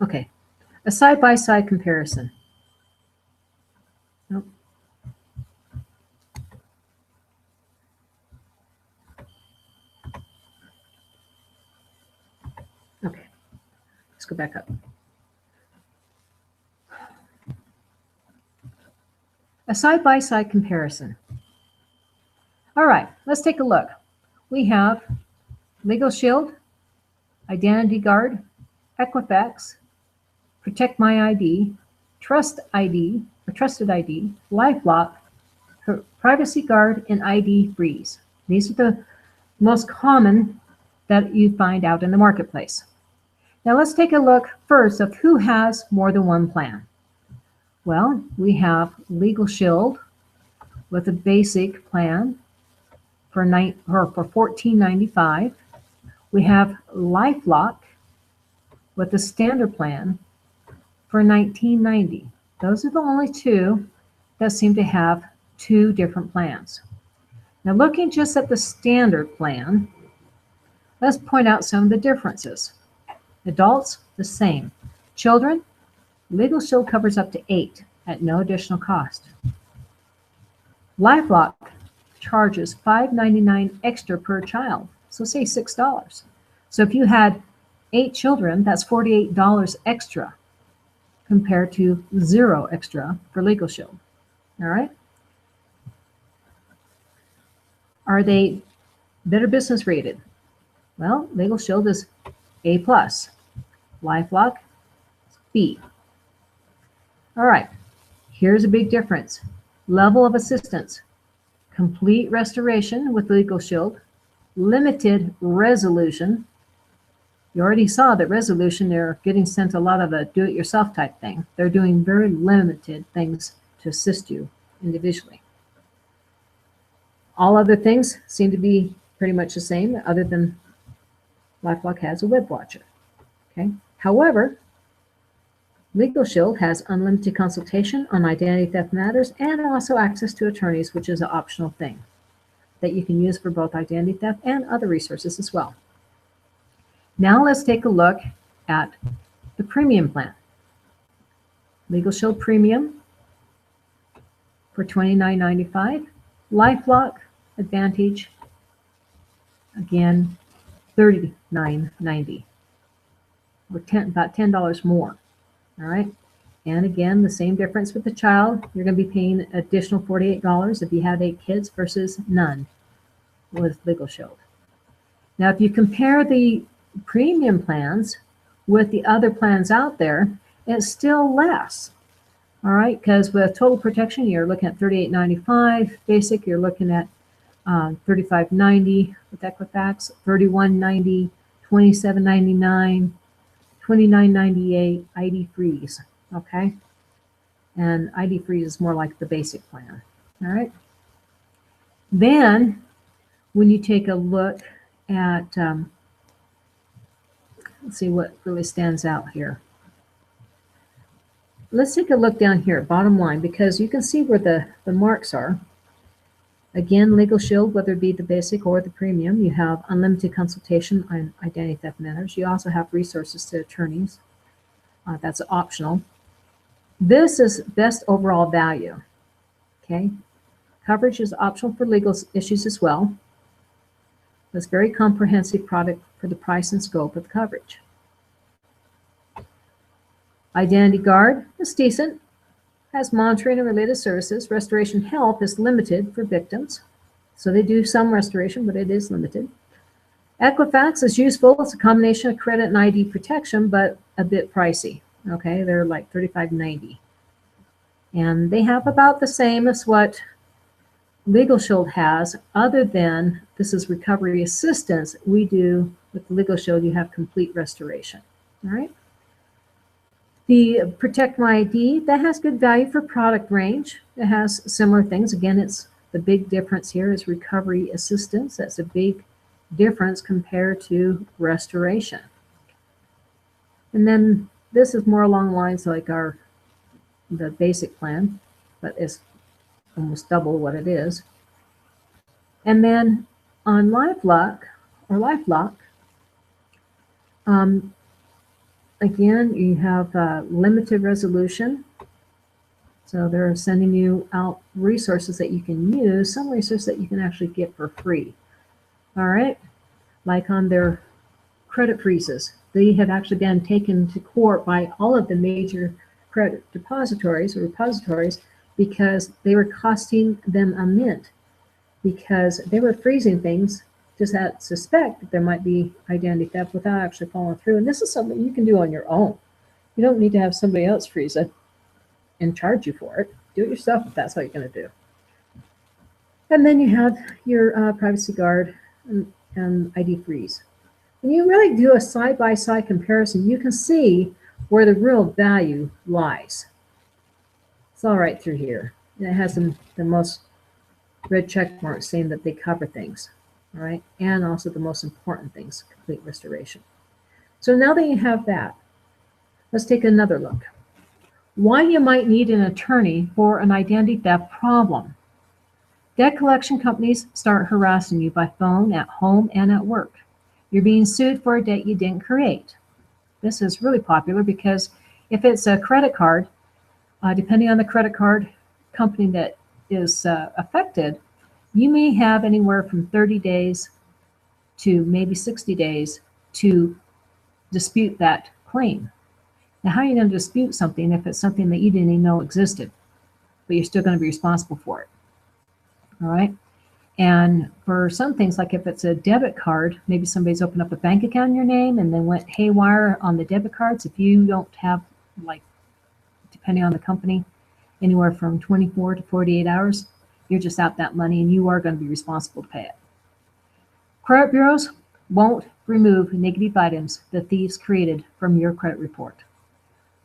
Okay, a side-by-side comparison. Nope. Okay, let's go back up. A side-by-side comparison. All right, let's take a look. We have LegalShield, Identity Guard, Equifax, Protect My ID, Trust ID, or Trusted ID, LifeLock, Privacy Guard, and ID Freeze. These are the most common that you find out in the marketplace. Now let's take a look first of who has more than one plan. Well, we have LegalShield with a basic plan for $14.95. We have LifeLock with the standard plan for $19.90. Those are the only 2 that seem to have 2 different plans. Now, looking just at the standard plan, let's point out some of the differences. Adults, the same. Children, LegalShield covers up to 8 at no additional cost. LifeLock charges $5.99 extra per child, so say $6. So if you had 8 children, that's $48 extra compared to 0 extra for LegalShield. All right? Are they Better Business rated? Well, LegalShield is A+. LifeLock, B. All right, here's a big difference. Level of assistance. Complete restoration with LegalShield limited resolution. You already saw that resolution, they're getting sent a lot of a do-it-yourself type thing. They're doing very limited things to assist you individually. All other things seem to be pretty much the same, other than LifeLock has a web watcher. Okay. However, Legal Shield has unlimited consultation on identity theft matters and also access to attorneys, which is an optional thing that you can use for both identity theft and other resources as well. Now let's take a look at the premium plan. Legal Shield Premium for $29.95. LifeLock Advantage, again, $39.90. Or about $10 more. All right. And again, the same difference with the child. You're going to be paying additional $48 if you have 8 kids versus none with Legal Shield. Now, if you compare the premium plans with the other plans out there, it's still less. All right, because with total protection, you're looking at $38.95. Basic, you're looking at $35.90 with Equifax, $31.90, $27.99, $29.98 ID freeze. Okay, and ID freeze is more like the basic plan. All right. Then, when you take a look at, let's see what really stands out here. Let's take a look down here, bottom line, because you can see where the marks are. Again, Legal Shield, whether it be the basic or the premium, you have unlimited consultation on identity theft matters. You also have resources to attorneys. That's optional. This is best overall value. Okay. Coverage is optional for legal issues as well. It's a very comprehensive product for the price and scope of coverage. Identity Guard is decent, has monitoring and related services. Restoration Help is limited for victims. So they do some restoration, but it is limited. Equifax is useful. It's a combination of credit and ID protection, but a bit pricey. Okay, they're like $35.90. And they have about the same as what Legal Shield has, other than this is recovery assistance. We do with Legal Shield, you have complete restoration. All right. The Protect My ID, that has good value for product range. It has similar things. Again, it's the big difference here is recovery assistance. That's a big difference compared to restoration. And then this is more along the lines like the basic plan, but it's almost double what it is. And then on LifeLock, again, you have limited resolution. So they're sending you out resources that you can use, some resources that you can actually get for free. All right, like on their credit freezes. They have actually been taken to court by all of the major credit depositories or repositories because they were costing them a mint because they were freezing things just that suspect that there might be identity theft without actually following through. And this is something you can do on your own. You don't need to have somebody else freeze it and charge you for it. Do it yourself if that's what you're going to do. And then you have your Privacy Guard and ID freeze. When you really do a side-by-side comparison, you can see where the real value lies. It's all right through here. And it has the most red check marks saying that they cover things. All right, and also the most important things, complete restoration. So now that you have that, let's take another look. Why you might need an attorney for an identity theft problem. Debt collection companies start harassing you by phone, at home, and at work. You're being sued for a debt you didn't create. This is really popular because if it's a credit card, depending on the credit card company that is affected, you may have anywhere from 30 days to maybe 60 days to dispute that claim. Now, how are you going to dispute something if it's something that you didn't even know existed, but you're still going to be responsible for it? All right. And for some things, like if it's a debit card, maybe somebody's opened up a bank account in your name and then went haywire on the debit cards. If you don't have, like, depending on the company, anywhere from 24 to 48 hours, you're just out that money and you are going to be responsible to pay it. Credit bureaus won't remove negative items the thieves created from your credit report.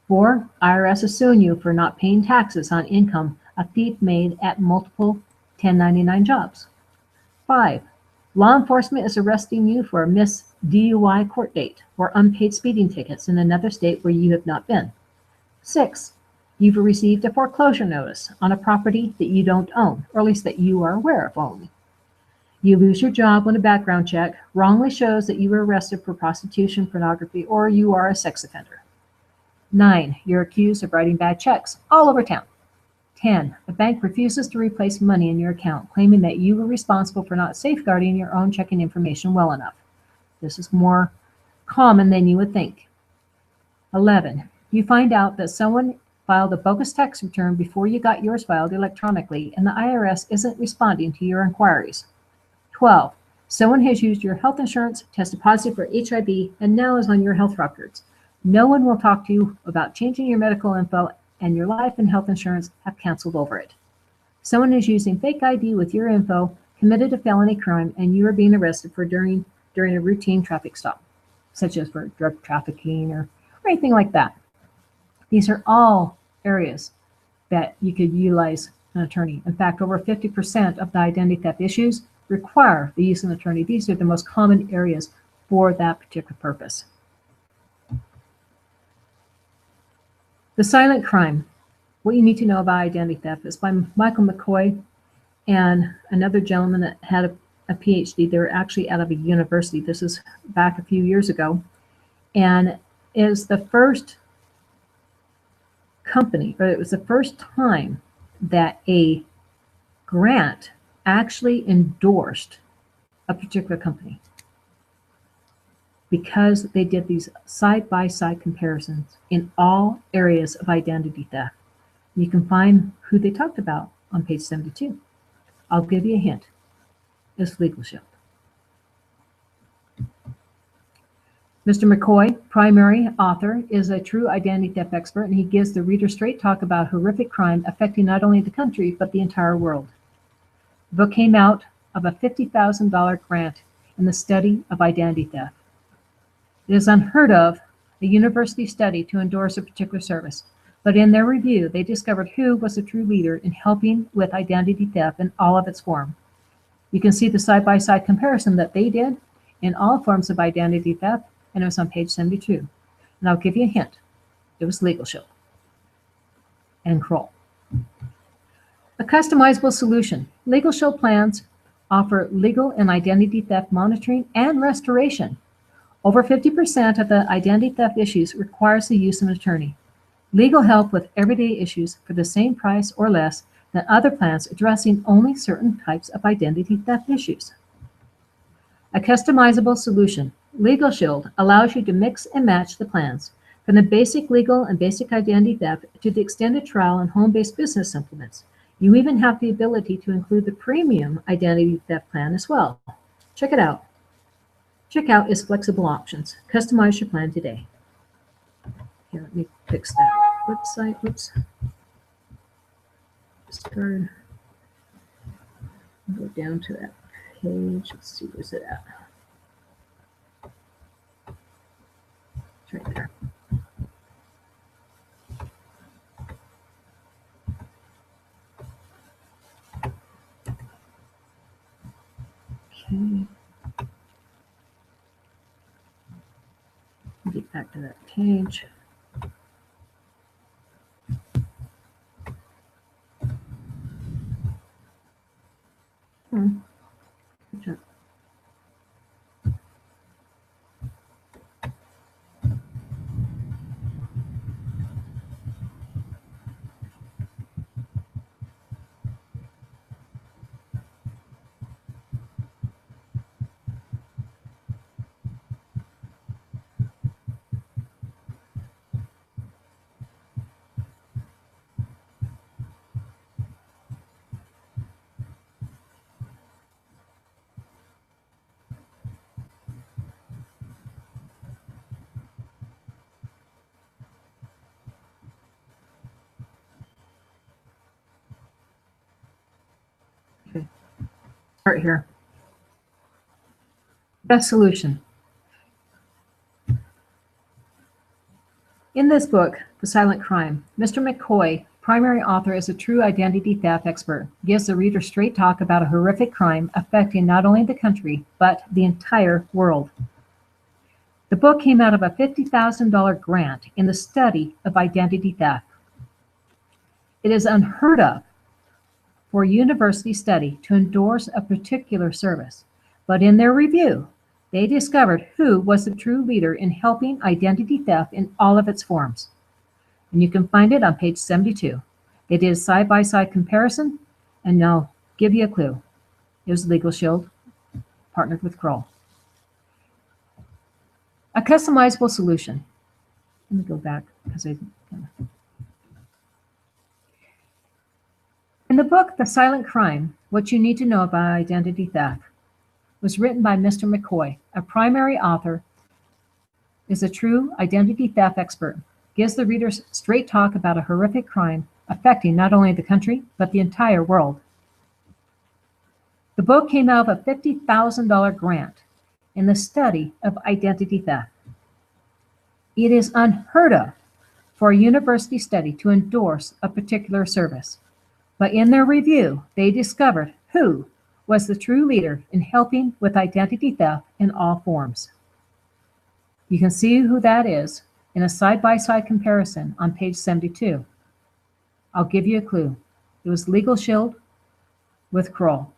4. IRS is suing you for not paying taxes on income a thief made at multiple 1099 jobs. 5. Law enforcement is arresting you for a missed DUI court date or unpaid speeding tickets in another state where you have not been. 6. You've received a foreclosure notice on a property that you don't own, or at least that you are aware of owning. You lose your job when a background check wrongly shows that you were arrested for prostitution, pornography, or you are a sex offender. 9. You're accused of writing bad checks all over town. 10. A bank refuses to replace money in your account, claiming that you were responsible for not safeguarding your own checking information well enough. This is more common than you would think. 11. You find out that someone filed a bogus tax return before you got yours filed electronically, and the IRS isn't responding to your inquiries. 12. Someone has used your health insurance, tested positive for HIV, and now is on your health records. No one will talk to you about changing your medical info, and your life and health insurance have canceled over it. Someone is using fake ID with your info, committed a felony crime, and you are being arrested for during a routine traffic stop, such as for drug trafficking or anything like that. These are all areas that you could utilize an attorney. In fact, over 50% of the identity theft issues require the use of an attorney. These are the most common areas for that particular purpose. The Silent Crime. What you need to know about identity theft is by Michael McCoy and another gentleman that had a PhD. They were actually out of a university. This is back a few years ago. And is the first company, or it was the first time that a grant actually endorsed a particular company, because they did these side-by-side comparisons in all areas of identity theft. You can find who they talked about on page 72. I'll give you a hint. It's Legal Shield. Mr. McCoy, primary author, is a true identity theft expert, and he gives the reader straight talk about horrific crime affecting not only the country, but the entire world. The book came out of a $50,000 grant in the study of identity theft. It is unheard of a university study to endorse a particular service, but in their review, they discovered who was a true leader in helping with identity theft in all of its form. You can see the side-by-side comparison that they did in all forms of identity theft, and it was on page 72. And I'll give you a hint. It was Legal Shield and Kroll. A customizable solution. Legal Shield plans offer legal and identity theft monitoring and restoration. Over 50% of the identity theft issues requires the use of an attorney. Legal help with everyday issues for the same price or less than other plans addressing only certain types of identity theft issues. A customizable solution. Legal Shield allows you to mix and match the plans, from the basic legal and basic identity theft to the extended trial and home-based business supplements. You even have the ability to include the premium identity theft plan as well. Check it out. Check out its flexible options. Customize your plan today. Here, let me fix that website. Whoops. Start. Go down to that page. Let's see, where's it at? It's right there. Okay. Get back to that page. Good job. Okay. Start here. Best solution. In this book, The Silent Crime, Mr. McCoy, primary author, is a true identity theft expert, gives the reader straight talk about a horrific crime affecting not only the country, but the entire world. The book came out of a $50,000 grant in the study of identity theft. It is unheard of for a university study to endorse a particular service, but in their review, they discovered who was the true leader in helping identity theft in all of its forms. And you can find it on page 72. They did a side-by-side comparison, and I'll give you a clue. It was Legal Shield, partnered with Kroll. A customizable solution. Let me go back because in the book, The Silent Crime, What You Need to Know About Identity Theft, was written by Mr. McCoy, a primary author, is a true identity theft expert, gives the readers straight talk about a horrific crime affecting not only the country, but the entire world. The book came out of a $50,000 grant in the study of identity theft. It is unheard of for a university study to endorse a particular service, but in their review, they discovered who was the true leader in helping with identity theft in all forms. You can see who that is in a side-by-side comparison on page 72. I'll give you a clue. It was Legal Shield with Kroll.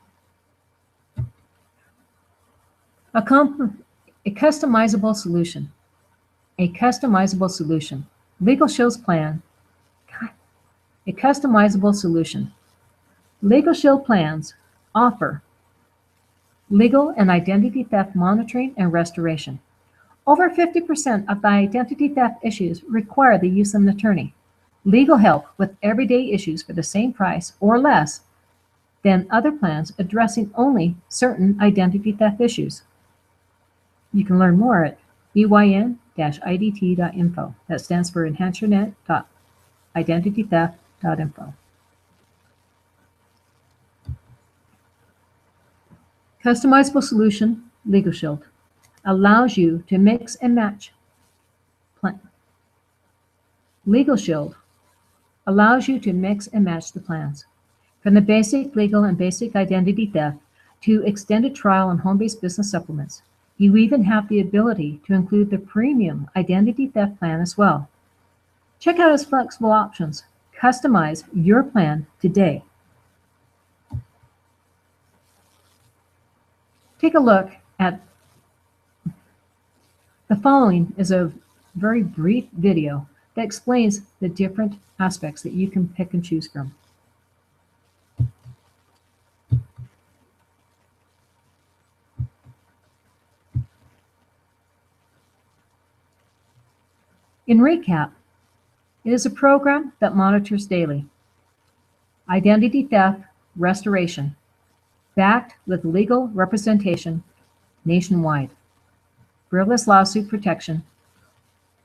A customizable solution. A customizable solution. Legal Shield's plan. A customizable solution. Legal Shield plans offer legal and identity theft monitoring and restoration. Over 50% of the identity theft issues require the use of an attorney. Legal help with everyday issues for the same price or less than other plans addressing only certain identity theft issues. You can learn more at EYN-IDT.info. That stands for EnhanceYourNet.IdentityTheft.info. Customizable solution, Legal Shield, allows you to mix and match plan. Legal Shield allows you to mix and match the plans. From the basic legal and basic identity theft to extended trial and home-based business supplements. You even have the ability to include the premium identity theft plan as well. Check out its flexible options. Customize your plan today. Take a look at the following is a very brief video that explains the different aspects that you can pick and choose from. In recap, it is a program that monitors daily identity theft restoration, backed with legal representation nationwide, frivolous lawsuit protection,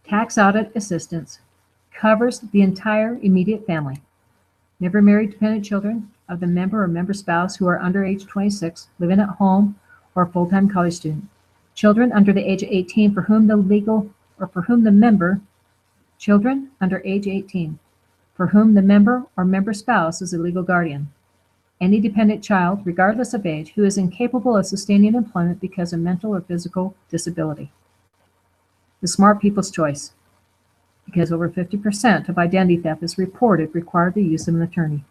tax audit assistance, covers the entire immediate family, never married dependent children of the member or member spouse who are under age 26, living at home, or a full-time college student, children under the age of 18 for whom the member, children under age 18, for whom the member or member spouse is a legal guardian, any dependent child, regardless of age, who is incapable of sustaining employment because of mental or physical disability. The smart people's choice, because over 50% of identity theft is reported require the use of an attorney.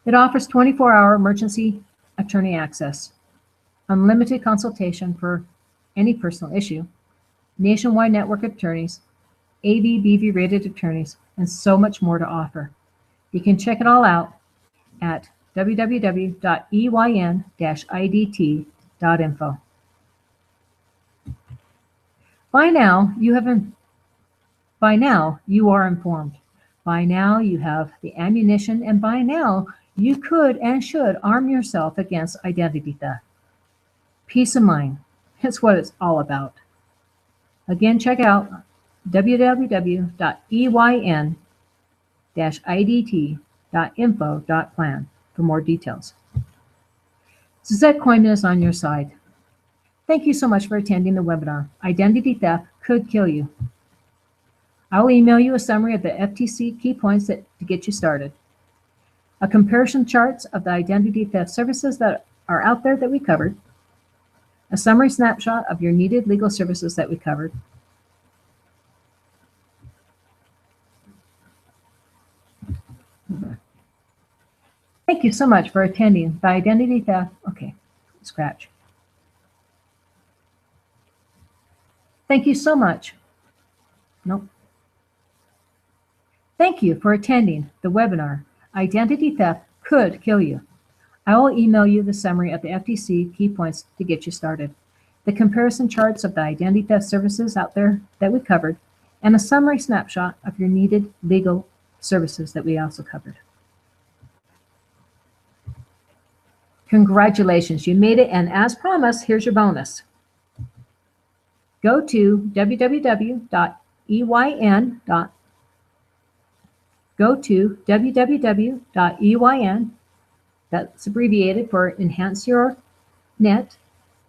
It offers 24-hour emergency attorney access, unlimited consultation for any personal issue, nationwide network attorneys, ABBV rated attorneys, and so much more to offer. You can check it all out at www.eyn-idt.info. By now, you are informed. By now, you have the ammunition, and by now, you could and should arm yourself against identity theft. Peace of mind. It's what it's all about. Again, check out www.eyn-idt.info.plan for more details. Suzette Coyman is on your side. Thank you so much for attending the webinar. Identity theft could kill you. I'll email you a summary of the FTC key points to get you started. A comparison charts of the identity theft services that are out there that we covered. A summary snapshot of your needed legal services that we covered. Thank you so much for attending the identity theft. Okay, scratch. Thank you so much. Nope. Thank you for attending the webinar, Identity Theft Could Kill You. I will email you the summary of the FTC key points to get you started, the comparison charts of the identity theft services out there that we covered, and a summary snapshot of your needed legal services that we also covered. Congratulations, you made it, and as promised, here's your bonus. Go to www.eyn, that's abbreviated for Enhance Your Net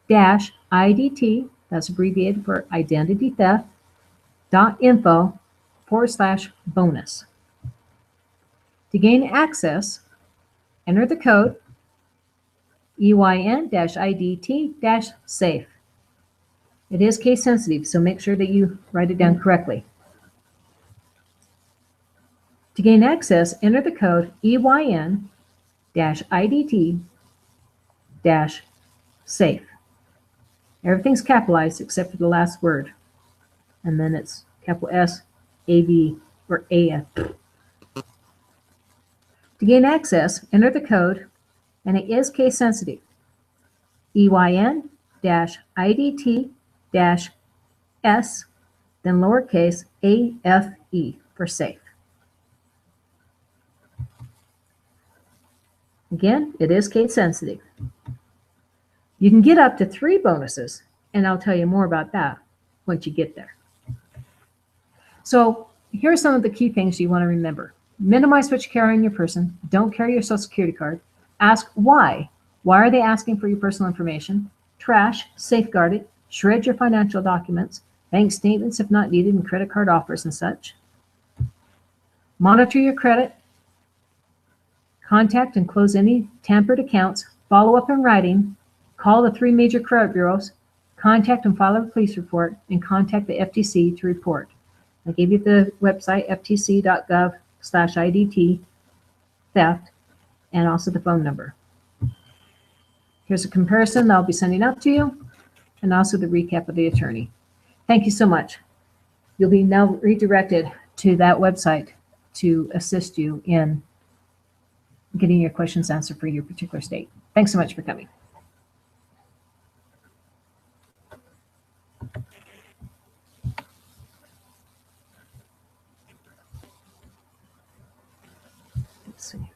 dash IDT, that's abbreviated for Identity Theft, .info/bonus. To gain access, enter the code EYN-IDT-SAFE. It is case sensitive, so make sure that you write it down correctly. To gain access, enter the code EYN-IDT-SAFE. Everything's capitalized except for the last word. And then it's capital S, A-V, or AF. To gain access, enter the code, and it is case sensitive, EYN-IDT-S, then lowercase AFE for safe. Again, it is case sensitive. You can get up to 3 bonuses, and I'll tell you more about that once you get there. So here are some of the key things you want to remember. Minimize what you carry on your person. Don't carry your social security card. Ask why. Why are they asking for your personal information? Trash, safeguard it, shred your financial documents, bank statements if not needed, and credit card offers and such. Monitor your credit. Contact and close any tampered accounts. Follow up in writing. Call the 3 major credit bureaus. Contact and file a police report, and contact the FTC to report. I gave you the website, ftc.gov/IDT theft, and also the phone number. Here's a comparison that I'll be sending out to you, and also the recap of the attorney. Thank you so much. You'll be now redirected to that website to assist you in getting your questions answered for your particular state. Thanks so much for coming. Let's see.